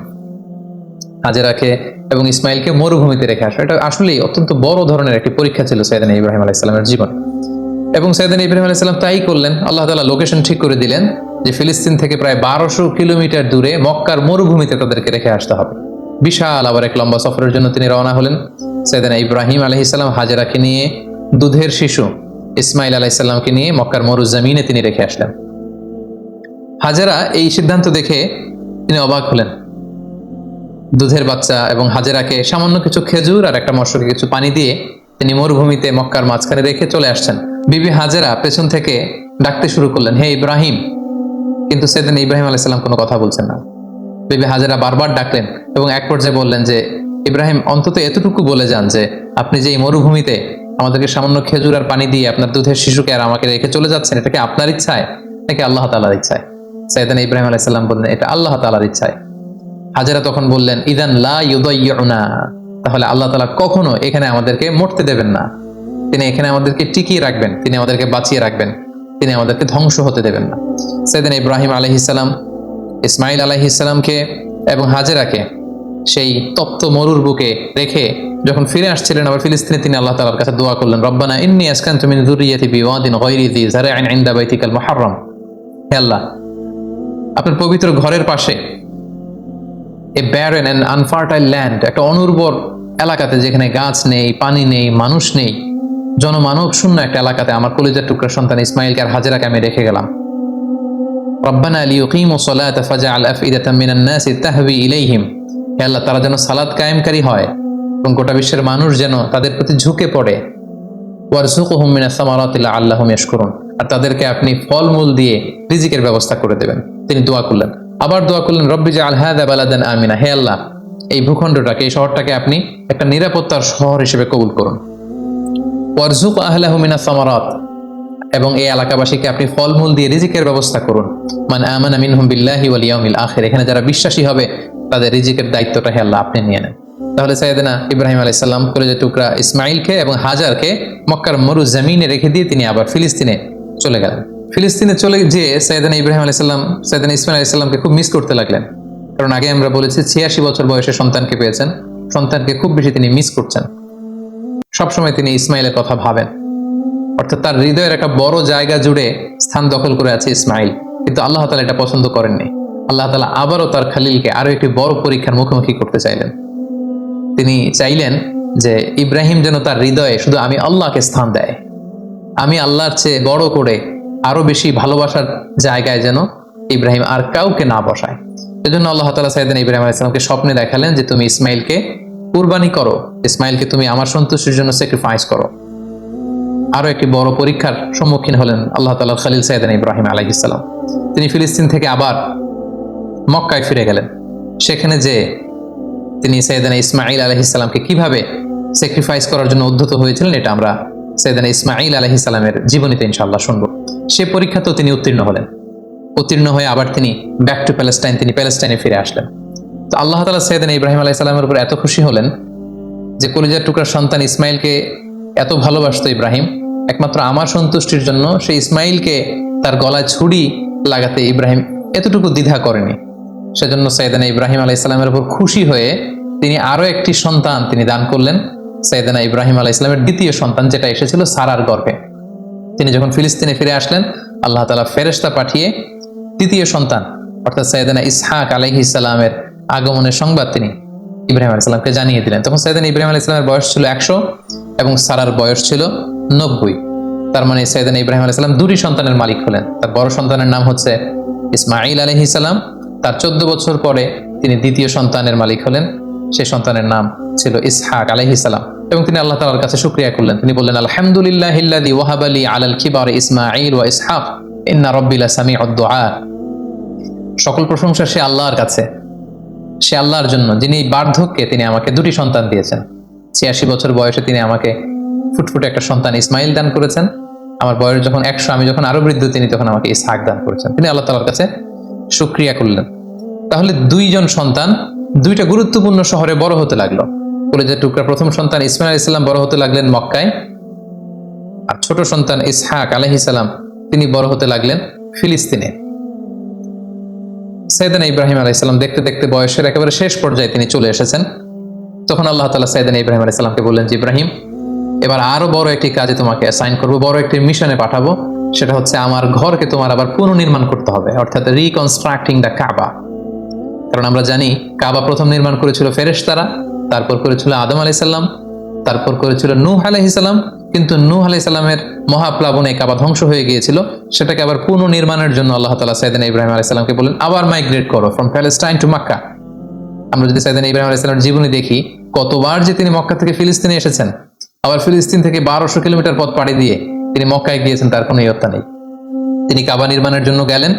হাজেরাকে এবং ইসমাইলকে মরুভূমিতে রেখে আসুন। এটা আসলেই অত্যন্ত বড় ধরনের একটি পরীক্ষা ছিল সাইয়েদনা ইব্রাহিম আলাইহিস সালামের জীবন। এবং সাইয়েদনা ইব্রাহিম আলাইহিস সালাম তাই করলেন। আল্লাহ তাআলা লোকেশন ঠিক করে দিলেন যে ফিলিস্তিন থেকে প্রায় 1200 কিলোমিটার দূরে মক্কার মরুভূমিতে তাদেরকে রেখে আসতে হবে। বিশাল আবার এক লম্বা সফরের জন্য তিনি রওনা হলেন। সাইয়েদনা ইব্রাহিম আলাইহিস সালাম হাজেরাকে নিয়ে, দুধের শিশু ইসমাইল আলাইহিস সালামকে নিয়ে মক্কার মরুজমিনে তিনি রেখে আসলেন। হাজেরা এই সিদ্ধান্ত দেখে তিনি অবাক হলেন। দুধের বাচ্চা এবং হাজেরাকে সামান্য কিছু খেজুর আর একটা মশকে কিছু পানি দিয়ে তিনি মরুভূমিতে মক্কার মাঝখানে রেখে চলে আসছেন। বিবি হাজেরা পেছন থেকে ডাকতে শুরু করলেন, হে ইব্রাহিম। কিন্তু সাইয়েদনা ইব্রাহিম আলাইহিস সালাম কোনো কথা বলছেন না। বিবি হাজেরা বারবার ডাকলেন এবং এক পর্যায়ে বললেন যে ইব্রাহিম, অন্তত এতটুকু বলে যান যে আপনি যে এই মরুভূমিতে আমাদেরকে সামান্য খেজুর আর পানি দিয়ে আপনার দুধের শিশুকে আর আমাকে রেখে চলে যাচ্ছেন, এটা কি আপনার ইচ্ছায় নাকি আল্লাহ তাআলার ইচ্ছায়? সাইয়েদনা ইব্রাহিম আলাইহিস সালাম বললেন, এটা আল্লাহ তাআলার ইচ্ছায়। হাজেরা তখন বললেন, ইদান লা ইউদাইয়ুনা, তাহলে আল্লাহ তাআলা কখনো এখানে আমাদেরকে মরতে দেবেন না। তিনি এখানে আমাদেরকে টিকিয়ে রাখবেন, তিনি আমাদেরকে বাঁচিয়ে রাখবেন, তিনি আমাদেরকে ধ্বংস হতে দেবেন না। সাইয়েদনা ইব্রাহিম আলাইহিস সালাম ইসমাইল আলাইহিস সালামকে এবং হাজেরাকে সেই তপ্ত মরুর বুকে রেখে যখন ফিরে আসছিলেন আবার ফিলিস্তিনে, তিনি আল্লাহ তাআলার কাছে দোয়া করলেন, রব্বানা ইন্নী আসকানতু মিন যুররিয়্যাতি বিওয়াদিন গায়রি যি যার'ইন ইনদা বাইতিকাল মুহাররম। হে আল্লাহ, আপনার পবিত্র ঘরের পাশে এ ব্যারেন অ্যান্ড আনফার্টাইল ল্যান্ড, একটা অনুর্বর এলাকাতে যেখানে গাছ নেই, পানি নেই, মানুষ নেই, জনমানব শূন্য একটা এলাকাতে আমার কলিজার টুকরা সন্তান ইসমাইলকে আর হাজেরাকে আমি রেখে গেলাম। রব্বানা লিইয়ুকিমু সলাতা ফাজআল আফইদাতাম মিনান নাসি তাহবি ইলাইহিম। হে আল্লাহ, তারা যেন সালাত কায়েমকারী হয় এবং গোটা বিশ্বের মানুষ যেন তাদের প্রতি ঝুঁকে পড়ে। ওয়ারযুকহুম মিনাস সামারাতি লাআল্লাহুম ইয়াশকুরুন, আর তাদেরকে আপনি ফলমূল দিয়ে রিজিকের ব্যবস্থা করে দেবেন। তিনি দোয়া করলেন, আবার দোয়া করলেন, রব্বি জাআল হাযা বালাদান আমিনা। হে আল্লাহ, এই ভূখণ্ডটাকে, এই শহরটাকে আপনি একটা নিরাপত্তার শহর হিসেবে কবুল করুন। ওয়ারযুক আহলাহু মিনাস সামারাত, এবং এই এলাকাবাসীকে আপনি ফলমূল দিয়ে রিজিকের ব্যবস্থা করুন। মান আমানা মিনহুম বিল্লাহি ওয়াল ইয়াউমিল আখির, এখানে যারা বিশ্বাসী হবে তাদের রিজিকের দায়িত্বটা হে আল্লাহ আপনি নিয়ে নেন। তাহলে সাইয়েদনা ইব্রাহিম আলাইহিস সালাম কলিজার টুকরা ইসমাইলকে এবং হাজারকে মক্কার মরুজমিনে রেখে দিয়ে তিনি আবার ফিলিস্তিনে চলে গেলেন। ফিলিস্তিনে চলে যেয়ে সাইয়েদনা ইব্রাহিম আলাইহিস সালাম সাইয়েদনা ইসমাইল আলাইহিস সালামকে খুব মিস করতে লাগলেন। কারণ আগে আমরা বলেছি 86 বছর বয়সে সন্তানকে পেয়েছেন, সন্তানকে খুব বেশি তিনি মিস করছেন। সবসময় তিনি ইসমাইলের কথা ভাবেন, অর্থাৎ তার হৃদয়ের একটা বড় জায়গা জুড়ে স্থান দখল করে আছে ইসমাইল। কিন্তু আল্লাহ তাআলা এটা পছন্দ করেননি। আল্লাহ তাআলা আবারও তার খালিলকে আরো একটি বড় পরীক্ষার মুখোমুখি করতে চাইলেন। তিনি চাইলেন যে ইব্রাহিম যেন তার হৃদয়ে শুধু আমি আল্লাহকে স্থান দেয়, আমি আল্লাহর চেয়ে বড় করে আরো বেশি ভালোবাসার জায়গায় যেন ইব্রাহিম আর কাউকে না বসায়। এজন্য আল্লাহ তাআলা সাইয়েদনা ইব্রাহিম আলাইহিস সালামকে স্বপ্নে দেখালেন যে তুমি ইসমাইলকে কুরবানি করো, ইসমাইলকে তুমি আমার সন্তুষ্টির জন্য স্যাক্রিফাইস করো। আরো একটি বড় পরীক্ষার সম্মুখীন হলেন আল্লাহ তাআলার খলিল সাইয়েদনা ইব্রাহিম আলাইহিস সালাম। তিনি ফিলিস্তিন থেকে আবার মক্কায় ফিরে গেলেন। সেখানে যে তিনি সাইয়েদনা ইসমাইল আলাইহিস সালামকে কিভাবে স্যাক্রিফাইস করার জন্য উদ্যত হয়েছিলেন, এটা আমরা সাইয়েদনা ইসমাইল আলাইহিস সালামের জীবনীতে ইনশাআল্লাহ শুনবো। সে পরীক্ষাতেও তিনি উত্তীর্ণ হলেন। উত্তীর্ণ হয়ে আবার তিনি ব্যাক টু প্যালেস্টাইন, তিনি প্যালেস্টাইনে ফিরে আসলেন। তো আল্লাহ তাআলা সাইয়েদনা ইব্রাহিম আলাইহিস সালামের উপর এত খুশি হলেন যে কলিজার টুকরা সন্তান ইসমাইলকে এত ভালোবাসতো ইব্রাহিম, একমাত্র আমার সন্তুষ্টির জন্য সেই ইসমাইলকে তার গলায় ছুরি লাগাতে ইব্রাহিম এতটুকু দ্বিধা করেনি। সেজন্য সাইয়েদনা ইব্রাহিম আলাইহিস সালামের উপর খুশি হয়ে তিনি আরো একটি সন্তান তিনি দান করলেন, সাইয়েদনা ইব্রাহিম আলাইহিস সালামের দ্বিতীয় সন্তান, যেটা এসেছিল সারার গর্ভে। তিনি যখন ফিলিস্তিনে ফিরে আসলেন, আল্লাহ তাআলা ফেরেশতা পাঠিয়ে তৃতীয় সন্তান অর্থাৎ সাইয়েদনা ইসহাক আলাইহিস সালামের আগমনের সংবাদ তিনি ইব্রাহিম আলাইহিস সালামকে জানিয়ে দিলেন। তখন সাইয়েদনা ইব্রাহিম আলাইহিস সালামের বয়স ছিল 100 এবং সারার বয়স ছিল 90। তার মানে সাইয়েদনা ইব্রাহিম আলাইহিস সালাম দুটি সন্তানের মালিক হলেন। তার বড় সন্তানের নাম হচ্ছে ইসমাঈল আলাইহিস সালাম। তার 14 বছর পরে তিনি দ্বিতীয় সন্তানের মালিক হলেন, সেই সন্তানের নাম ছিল ইসহাক আলাইহিস সালাম। এবং তিনি আল্লাহ তাআলার কাছে শুকরিয়া করলেন। তিনি বললেন, আলহামদুলিল্লাহিল্লাযী ওয়াহাবা লি আলাল কিবারি ইসমাঈল ওয়া ইসহাক ইন্না রাব্বি লাসামিউদ দুআ। সকল প্রশংসা সে আল্লাহর কাছে, সে আল্লাহর জন্য যিনি বার্ধক্যে তিনি আমাকে দুটি সন্তান দিয়েছেন। 86 বছর বয়সে তিনি আমাকে ফুটফুটে একটা সন্তান ইসমাইল দান করেছেন। আমার বয়স যখন 100, আমি যখন আরো বৃদ্ধ, তিনি তখন আমাকে ইসহাক দান করেছেন। তিনি আল্লাহ তাআলার কাছে শুকরিয়া করলেন। তাহলে দুইজন সন্তান দুইটা গুরুত্বপূর্ণ শহরে বড় হতে লাগলো। কলেজের টুকরা প্রথম সন্তান ইসমাইল আলাইহিস সালাম বড় হতে লাগলেন মক্কায়, আর ছোট সন্তান ইসহাক আলাইহিস সালাম তিনি বড় হতে লাগলেন ফিলিস্তিনে। সাইয়েদনা ইব্রাহিম আলাইহিস সালাম দেখতে দেখতে বয়সের একেবারে শেষ পর্যায়ে তিনি চলে এসেছেন। তখন আল্লাহ তাআলা সাইয়েদনা ইব্রাহিম আলাইহিস সালামকে বললেন যে, ইব্রাহিম, এবার আরো বড় একটি কাজে তোমাকে অ্যাসাইন করবো, বড় একটি মিশনে পাঠাবো। সেটা হচ্ছে আমার ঘরকে তোমার আবার পুনর্নির্মাণ করতে হবে, অর্থাৎ রিকনস্ট্রাক্টিং দ্য কাবা। কারণ আমরা জানি কাবা প্রথম নির্মাণ করেছিল ফেরেশতারা, তারপর করেছিল আদম আলাইহিস সালাম, তারপর করেছিল নূহ আলাইহিস সালাম। কিন্তু নূহ আলাইহিস সালামের মহাপ্লাবনে কাবা ধ্বংস হয়ে গিয়েছিল। সেটাকে আবার পুনর্নির্মাণের জন্য আল্লাহ তাআলা সাইয়েদনা ইব্রাহিম আলাইহিস সালামকে বললেন, আবার মাইগ্রেট করো ফ্রম প্যালেস্টাইন টু মক্কা। আমরা যদি সাইয়েদনা ইব্রাহিম আলাইহিস সালামের জীবনী দেখি, কতবার যে তিনি মক্কা থেকে ফিলিস্তিনে এসেছেন, আবার ফিলিস্তিন থেকে 1200 কিলোমিটার পথ পাড়ি দিয়ে তিনি মক্কায় গিয়েছেন, তার কোনো ইয়ত্তা নেই। তিনি কাবা নির্মাণের জন্য গেলেন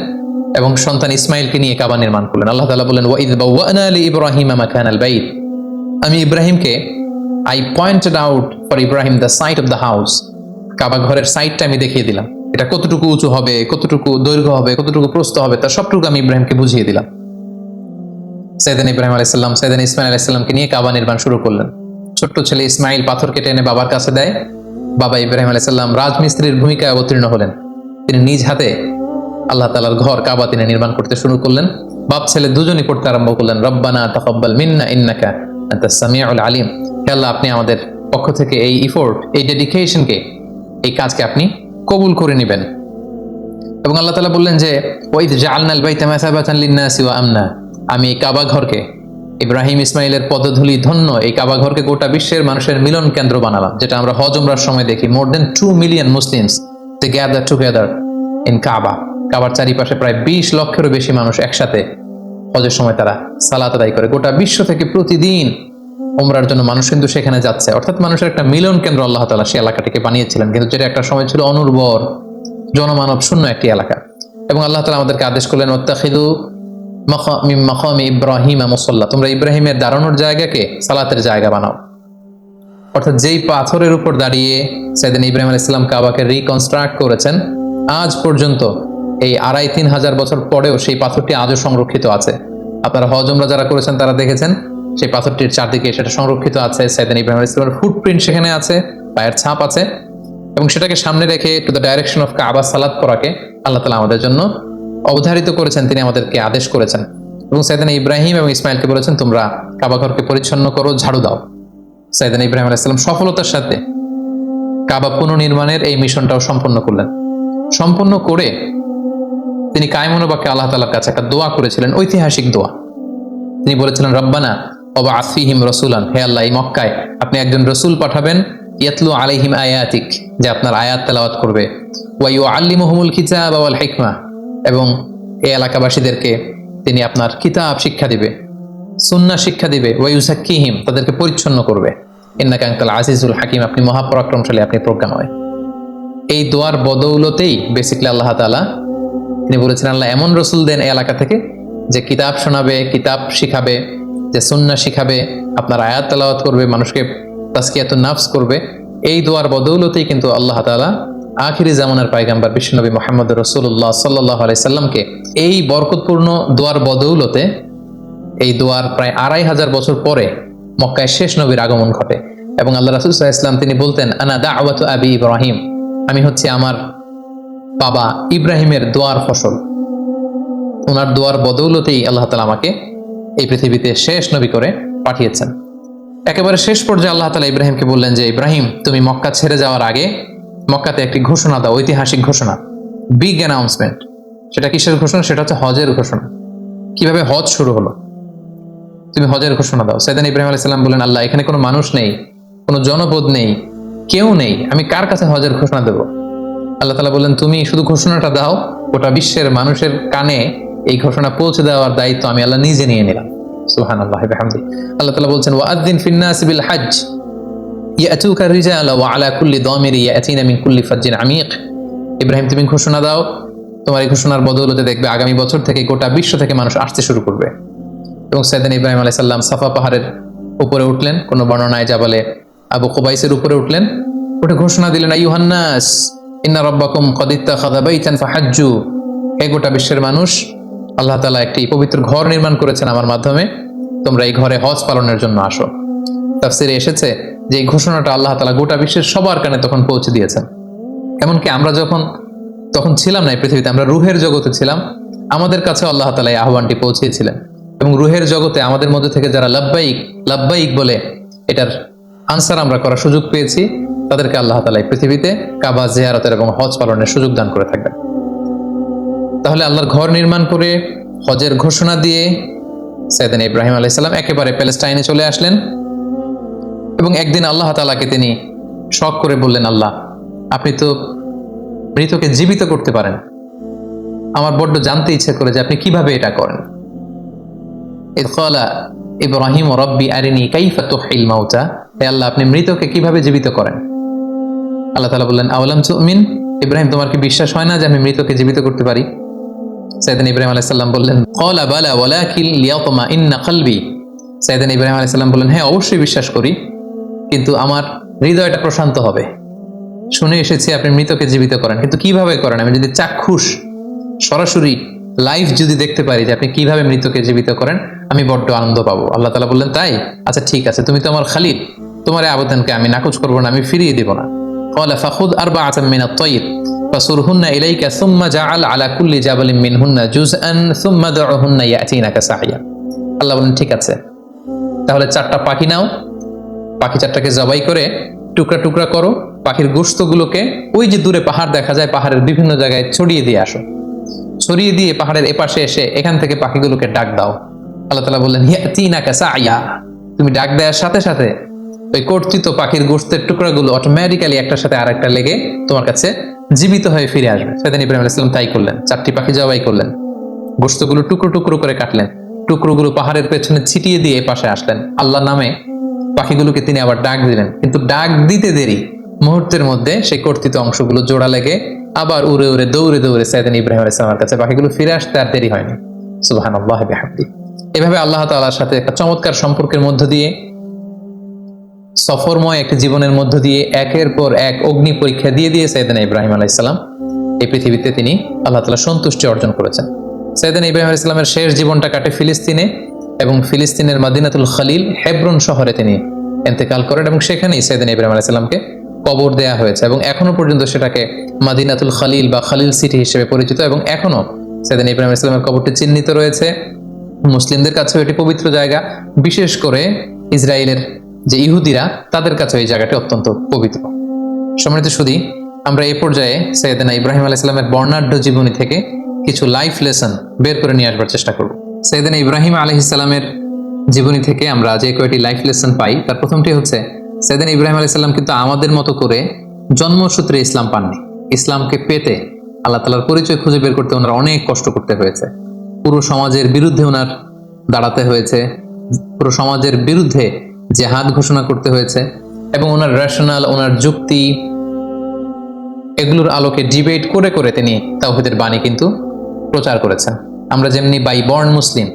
এবং সন্তান ইসমাইলকে নিয়ে কাবা নির্মাণ করলেন। আল্লাহ তাআলা বলেন, ওয়াইদ বাওয়ানা লিইব্রাহিমা মাকানাল বাইত। আমি ইব্রাহিমকে I pointed out for Ibrahim the site of the house. Kaaba ঘরের সাইটটা আমি দেখিয়ে দিলাম, এটা কতটুকু উঁচু হবে, কতটুকু দৈর্ঘ্য হবে, কতটুকু প্রস্থ হবে, তার সবটুকু আমি ইব্রাহিমকে বুঝিয়ে দিলাম। সাইয়েদনা ইব্রাহিম আলাইহিস সালাম সাইয়েদনা ইসমাইল আলাইহিস সালামকে নিয়ে কাবা নির্মাণ শুরু করলেন। ছোট্ট ছেলে ইসমাইল পাথর কেটে এনে বাবার কাছে দেয়। বাবা ইব্রাহিম আলাইহিস সালাম রাজমিস্ত্রির ভূমিকায় অবতীর্ণ হলেন। তিনি নিজ হাতে আল্লাহ তাআলার ঘর কাবা তিনি নির্মাণ করতে শুরু করলেন। বাপ ছেলে দুজনই পড়তে আরম্ভ করলেন, রব্বানা তাকাব্বাল মিন্না ইন্নাকা আনতাস সামিউল আলিম। হে আল্লাহ, আপনি আমাদের পক্ষ থেকে এই ইফোর্ট, এই ডেডিকেশনকে, এই কাজকে আপনি কবুল করে নেবেন। এবং আল্লাহ তাআলা বললেন যে, ওয়াইদ জাআলনাল বাইতা মাসাবাতান লিন-নাসি ওয়া আমনা। আমি এই কাবা ঘরকে, ইব্রাহিম ইসমাইলের পদধূলি ধন্য এই কাবা ঘরকে গোটা বিশ্বের মানুষের মিলন কেন্দ্র বানালাম। যেটা আমরা হজ উমরার সময় দেখি, more than 2 million Muslims they gather together in Kaaba. কাবার চারিপাশে প্রায় 20 লক্ষেরও বেশি মানুষ একসাথে হজের সময় তারা সালাত আদায় করে। গোটা বিশ্ব থেকে প্রতিদিন উমরার জন্য মানুষ কিন্তু সেখানে যাচ্ছে। অর্থাৎ মানুষের একটা মিলন কেন্দ্র আল্লাহ তাআলা সেই এলাকাটিকে বানিয়েছিলেন, কিন্তু যেটা একটা সময় ছিল অনুর্বর, জনমানব শূন্য একটি এলাকা। এবং আল্লাহ তাআলা আমাদেরকে আদেশ করলেন, ওয়াত্তাখিযু মিন মাকামি ইব্রাহিম মুসাল্লা। তোমরা ইব্রাহিমের দাঁড়ানোর জায়গাকে সালাতের জায়গা বানাও। অর্থাৎ যেই পাথরের উপর দাঁড়িয়ে সাইয়েদনা ইব্রাহিম আলাইহিস সালাম কাবাকে রিকনস্ট্রাক্ট করেছেন, আজ পর্যন্ত এই 2500-3000 হাজার বছর পরেও সেই পাথরটি আজও সংরক্ষিত আছে। আপনারা হজ উমরা যারা করেছেন তারা দেখেছেন সেই পাথরটির চারদিকে সেটা সংরক্ষিত আছে। সাইয়েদনা ইব্রাহিম আলাইহিস সালামের ফুটপ্রিন্ট সেখানে আছে, পায়ের ছাপ আছে। এবং সেটাকে সামনে রেখে টু দ্য ডাইরেকশন অফ কাবা সালাত পড়াকে আল্লাহ তাআলা আমাদের জন্য অবধারিত করেছেন, তিনি আমাদেরকে আদেশ করেছেন। এবং সাইয়েদনা ইব্রাহিম এবং ইসমাইলকে বলেছেন, তোমরা কাবা ঘরকে পরিচ্ছন্ন করো, ঝাড়ু দাও। সাইয়েদনা ইব্রাহিম আলাইহিস সালাম সফলতার সাথে কাবা পুনর্নির্মাণের এই মিশনটাও সম্পন্ন করলেন। সম্পন্ন করে তিনি কায়মনোবাক্যে আল্লাহ তাআলার কাছে একটা দোয়া করেছিলেন, ঐতিহাসিক দোয়া। তিনি বলেছিলেন, রব্বানা ওয়াবআস ফীহিম রাসূলান। হে আল্লাহ, এই মক্কায় আপনি একজন রাসূল পাঠাবেন, ইয়াতলু আলাইহিম আয়াতিক, যে আপনার আয়াত তেলাওয়াত করবে, ওয়া ইউআল্লিমুহুমুল কিতাবা ওয়াল হিকমা, এবং এই এলাকাবাসীদেরকে তিনি আপনার কিতাব শিক্ষা দিবে, সুন্নাহ শিক্ষা দিবে, ওয়া ইউযাক্কিহিম, তাদেরকে পরিচ্ছন্ন করবে, ইন্নাকা আনতাল আজিজুল হাকিম, আপনি মহাপরাক্রমশালী, আপনি প্রজ্ঞাময়। এই দোয়ার বদৌলতেই বেসিক্যালি আল্লাহ তাআলা তিনি বলেছেন, আল্লাহ এমন রসুল দেন এই এলাকা থেকে যে কিতাব শোনাবে, কিতাব শিখাবে, যে সুন্নাহ শিখাবে, আপনার আয়াত তেলাওয়াত করবে, মানুষকে তাজকিয়াতুন নাফস করবে। এই দোয়ার বদৌলতেই কিন্তু আল্লাহ তাআলা আখিরি জামানার পয়গম্বর বিশ্বনবী মুহাম্মদ রাসূলুল্লাহ সাল্লাল্লাহু আলাইহি সাল্লামকে এই বরকতপূর্ণ দোয়ার বদৌলতে, এই দোয়ার প্রায় 2500 বছর পরে মক্কায় শেষ নবীর আগমন ঘটে। এবং আল্লাহ রাসূল সাল্লাল্লাহু আলাইহি ওয়াসাল্লাম তিনি বলতেন, আনা দাওয়াতু আবি ইব্রাহিম, আমি হচ্ছে আমার বাবা ইব্রাহিমের দোয়ার ফসল। ওনার দোয়ার বদৌলতেই আল্লাহ তাআলা আমাকে এই পৃথিবীতে শেষ নবী করে পাঠিয়েছেন। একেবারে শেষ পর্যায়ে আল্লাহ তাআলা ইব্রাহিমকে বললেন যে, ইব্রাহিম, তুমি মক্কা ছেড়ে যাওয়ার আগে মক্কাতে একটি ঘোষণা দাও, ঐতিহাসিক ঘোষণা, বিগ অ্যানাউন্সমেন্ট। সেটা কিসের ঘোষণা? সেটা হচ্ছে হজের ঘোষণা। কিভাবে হজ শুরু হলো, তুমি হজের ঘোষণা দাও। সাইয়েদনা ইব্রাহিম আলাইহিস সালাম বলেন, আল্লাহ, এখানে কোনো মানুষ নেই, কোনো জনপদ নেই, কেউ নেই, আমি কার কাছে হজের ঘোষণা দেব? আল্লাহ তাআলা বললেন, তুমি শুধু ঘোষণাটা দাও, গোটা বিশ্বের মানুষের কানে এই ঘোষণা পৌঁছে দেওয়ার দায়িত্ব আমি আল্লাহ নিজে নিয়ে নিলাম। সুবহানাল্লাহি ওয়া বিহামদিহি। আল্লাহ তাআলা বলছেন, ওয়াআযিন ফিন নাসি বিল হজ্জ ইয়াতুকা রিজালা ওয়া আলা কুল্লি দামিরি ইয়াতিনা মিন কুল্লি ফাজ্জিন আমিক। ইব্রাহিম, তুমি ঘোষণা দাও, তোমার এই ঘোষণার বদৌলতে দেখবে আগামী বছর থেকে গোটা বিশ্ব থেকে মানুষ আসতে শুরু করবে। এবং সাইয়েদনা ইব্রাহিম আলাইহিস সালাম সাফা পাহাড়ের উপরে উঠলেন, কোনো বর্ণনায় জাবালে আবু কুবাইসের উপরে উঠলেন, ওটা ঘোষণা দিলেন, আইয়ুহান নাস ইন্না রাব্বাকুম ক্বাদ ইত্তাখাযা বাইতান ফাহাজ্জু, হে গোটা বিশ্বের মানুষ, আল্লাহ তাআলা একটি পবিত্র ঘর নির্মাণ করেছেন আমার মাধ্যমে, তোমরা এই ঘরে হজ পালনের জন্য আসো। তাফসীরে এসেছে যে এই ঘোষণাটা আল্লাহ তাআলা গোটা বিশ্বের সবার কানে তখন পৌঁছে দিয়েছেন। এমনকি আমরা তখন ছিলাম না এই পৃথিবীতে, আমরা রুহের জগতে ছিলাম, আমাদের কাছে আল্লাহ তাআলা এই আহ্বানটি পৌঁছেছিলেন। এবং রুহের জগতে আমাদের মধ্যে থেকে যারা লাব্বাইক লাব্বাইক বলে এটার আনসার আমরা করার সুযোগ পেয়েছি, তাদেরকে আল্লাহ তাআলা এই পৃথিবীতে কাবা জিয়ারতের এবং হজ পালনের সুযোগ দান করে থাকবেন। তাহলে আল্লাহর ঘর নির্মাণ করে হজের ঘোষণা দিয়ে সাইয়েদনা ইব্রাহিম আলাইহিস সালাম একেবারে প্যালেস্টাইনে চলে আসলেন। এবং একদিন আল্লাহ তাআলাকে তিনি শখ করে বললেন, আল্লাহ, আপনি তো মৃতকে জীবিত করতে পারেন, আমার বড্ড জানতে ইচ্ছে করে যে আপনি কিভাবে এটা করেন। ইয ক্বালা ইব্রাহিম রাব্বি আরিনি কাইফা তুহয়িল মাউতা, হে আল্লাহ, আপনি মৃতকে কিভাবে জীবিত করেন? আল্লাহ তাআলা বললেন, আওয়ালাম তুমিন, ইব্রাহিম, তোমার কি বিশ্বাস হয় না যে আমি মৃতকে জীবিত করতে পারি? সাইয়েদনা ইব্রাহিম আলাইহিস সালাম বললেন, ক্বালা বালা ওয়ালাকিন লিয়াতমাইন্না কলবি। সাইয়েদনা ইব্রাহিম আলাইহিস সালাম বললেন, হ্যাঁ, অবশ্যই বিশ্বাস করি, কিন্তু আমার হৃদয়টা প্রশান্ত হবে। শুনে এসেছি আপনি মৃতকে জীবিত করেন, কিন্তু কিভাবে করেন? আমি যদি চাক্ষুষ সরাসরি লাইভ যদি দেখতে পারি যে আপনি কিভাবে মৃতকে জীবিত করেন, আমি বড্ড আনন্দ পাবো। আল্লাহ তাআলা বললেন, তাই? আচ্ছা, ঠিক আছে, তুমি তো আমার খালিল, তোমার এই আবেদনকে আমি নাকচ করবো না, আমি ফিরিয়ে দিব না। ক্বালা ফাখুদ আরবাআতাম মিনাত তায়র ফাসুরহুন্না ইলাইকা সুম্মা জাআল আলা কুল্লি জাবালিন মিনহুন্না জুজআন সুম্মা দউহুন্না ইয়াতিনাকা সাইয়া। আল্লাহ বলেন, ঠিক আছে, তাহলে 4টা পাখি নাও, পাখি 4টাকে জবাই করে টুকরা টুকরা করো, পাখির গোশতগুলোকে ওই যে দূরে পাহাড় দেখা যায়, পাহাড়ের বিভিন্ন জায়গায় ছড়িয়ে দিয়ে আসো, ছড়িয়ে দিয়ে পাহাড়ের এপাশে এসে এখান থেকে পাখিগুলোকে ডাক দাও। আল্লাহ তাআলা বললেন, ইয়াতিনাকা সাইয়া, তুমি ডাক দেওয়ার সাথে সাথে ওই কর্তৃত পাখির গোশতের টুকরাগুলো অটোমেটিক্যালি একটার সাথে আরেকটা লেগে তোমার কাছে জীবিত হয়ে ফিরে আসবে। সাইয়েদনা ইব্রাহিম আলাইহিস সালাম তাই করলেন, 4টি পাখি জবাই করলেন, গোশতগুলো টুকরো টুকরো করে কাটলেন, টুকরোগুলো পাহাড়ের পেছনে ছিটিয়ে দিয়ে পাশে আসলেন। আল্লাহ নামে পাখিগুলোকে তিনি আবার ডাক দিলেন, কিন্তু ডাক দিতে দেরি, মুহূর্তের মধ্যে সেই কর্তৃত অংশগুলো জোড়া লেগে আবার উড়ে উড়ে দৌড়ে দৌড়ে সাইয়েদনা ইব্রাহিম আলাইহিস সালামের কাছে পাখিগুলো ফিরে আসতে আর দেরি হয়নি। সুবহানাল্লাহি ওয়া বিহামদিহি। এভাবে আল্লাহ তাআলার সাথে একটা চমৎকার সম্পর্কের মধ্য দিয়ে, সফরময় একটি জীবনের মধ্য দিয়ে একের পর এক অগ্নি পরীক্ষা দিয়ে দিয়ে সাইয়েদনা ইব্রাহিম আলাইহিস সালাম এই পৃথিবীতে তিনি আল্লাহ তাআলার সন্তুষ্টি অর্জন করেছেন। সাইয়েদনা ইব্রাহিম আলাইহিস সালামের শেষ জীবনটা কাটে ফিলিস্তিনে, এবং ফিলিস্তিনের মদিনাতুল খলিল হেব্রন শহরে তিনি ইন্তেকাল করেন, এবং সেখানেই সাইয়েদনা ইব্রাহিম আলাইহিস সালামকে কবর দেয়া হয়েছে, এবং এখনো পর্যন্ত সেটাকে মদিনাতুল খলিল বা খলিল সিটি হিসেবে পরিচিত, এবং এখনো সাইয়েদনা ইব্রাহিম আলাইহিস সালামের কবরটি চিহ্নিত রয়েছে। মুসলিমদের কাছেও এটি পবিত্র জায়গা, বিশেষ করে ইসরায়েলের যে ইহুদিরা, তাদের কাছে এই জায়গাটি অত্যন্ত পবিত্র। সম্মানিত সুধী, আমরা এই পর্যায়ে সাইয়েদনা ইব্রাহিম আলাইহিস সালামের বর্ণাঢ্য জীবনী থেকে কিছু লাইফ লেসন বের করে নিয়ে আসবার চেষ্টা করব। সাইয়েদনা ইব্রাহিম আলাইহিস সালামের জীবনী থেকে আমরা যে কয়টি লাইফ লেসন পাই, তার প্রথমটি হচ্ছে, সাইয়েদনা ইব্রাহিম আলাইহিস সালাম কিন্তু আমাদের মতো করে জন্মসূত্রে ইসলাম পাননি। ইসলামকে পেতে আল্লাহ তাআলার পরিচয় খুঁজে বের করতে ওনার অনেক কষ্ট করতে হয়েছে, পুরো সমাজের বিরুদ্ধে ওনার দাঁড়াতে হয়েছে, পুরো সমাজের বিরুদ্ধে জিহাদ ঘোষণা করতে হয়েছে, এবং ওনার রেশনাল, ওনার যুক্তি, এগুলোর আলোকে ডিবেট করে করে তিনি তাওহীদের বাণী কিন্তু প্রচার করেছেন। আমরা যেমনি বাই বর্ন মুসলিম,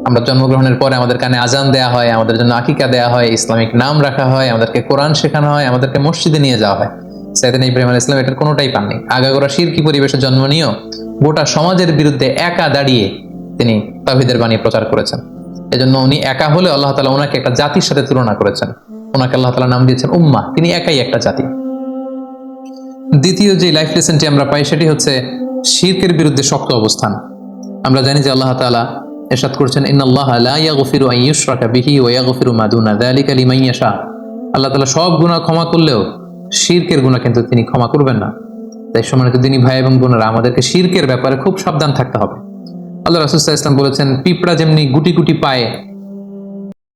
আমরা জন্মগ্রহণের পরে আমাদের কানে আজান দেয়া হয়, আমাদের জন্য আকিকা দেয়া হয়, ইসলামিক নাম রাখা হয়, আমাদেরকে কোরআন শেখানো হয়, আমাদেরকে মসজিদে নিয়ে যাওয়া হয়। সাইয়েদনা ইব্রাহিম আলাইহিস সালাম এটার কোনোটাই পাননি। আগাগোড়া শিরকি পরিবেশে জন্ম নিয়েও গোটা সমাজের বিরুদ্ধে একা দাঁড়িয়ে তিনি তাওহীদের বাণী প্রচার করেছেন। এজন্য উনি একা হলে আল্লাহ তাআলা ওনাকে একটা জাতির সাথে তুলনা করেছেন, ওনাকে আল্লাহ তাআলা নাম দিয়েছেন উম্মাহ, তিনি একাই একটা জাতি। দ্বিতীয় যে লাইফ লেসনটি আমরা পাই সেটি হচ্ছে শিরকের বিরুদ্ধে শক্ত অবস্থান। আমরা জানি যে আল্লাহ তাআলা ইরশাদ করেছেন, ইন্নাল্লাহা লা ইয়াগফিরু আন ইউশরাকা বিহি ওয়া ইয়াগফিরু মা দুনা যালিকা লিমান ইয়াশা। আল্লাহ তাআলা সব গুনাহ ক্ষমা করলেও শিরকের গুনাহ কিন্তু তিনি ক্ষমা করবেন না। তাই সম্মানিত দিনী ভাই এবং বোনেরা, আমাদেরকে শিরকের ব্যাপারে খুব সাবধান থাকতে হবে। আল্লাহ রাসূল সাল্লাল্লাহু আলাইহি ওয়াসাল্লাম বলেছেন, পিঁপড়া যেমনি গুটি গুটি পায়ে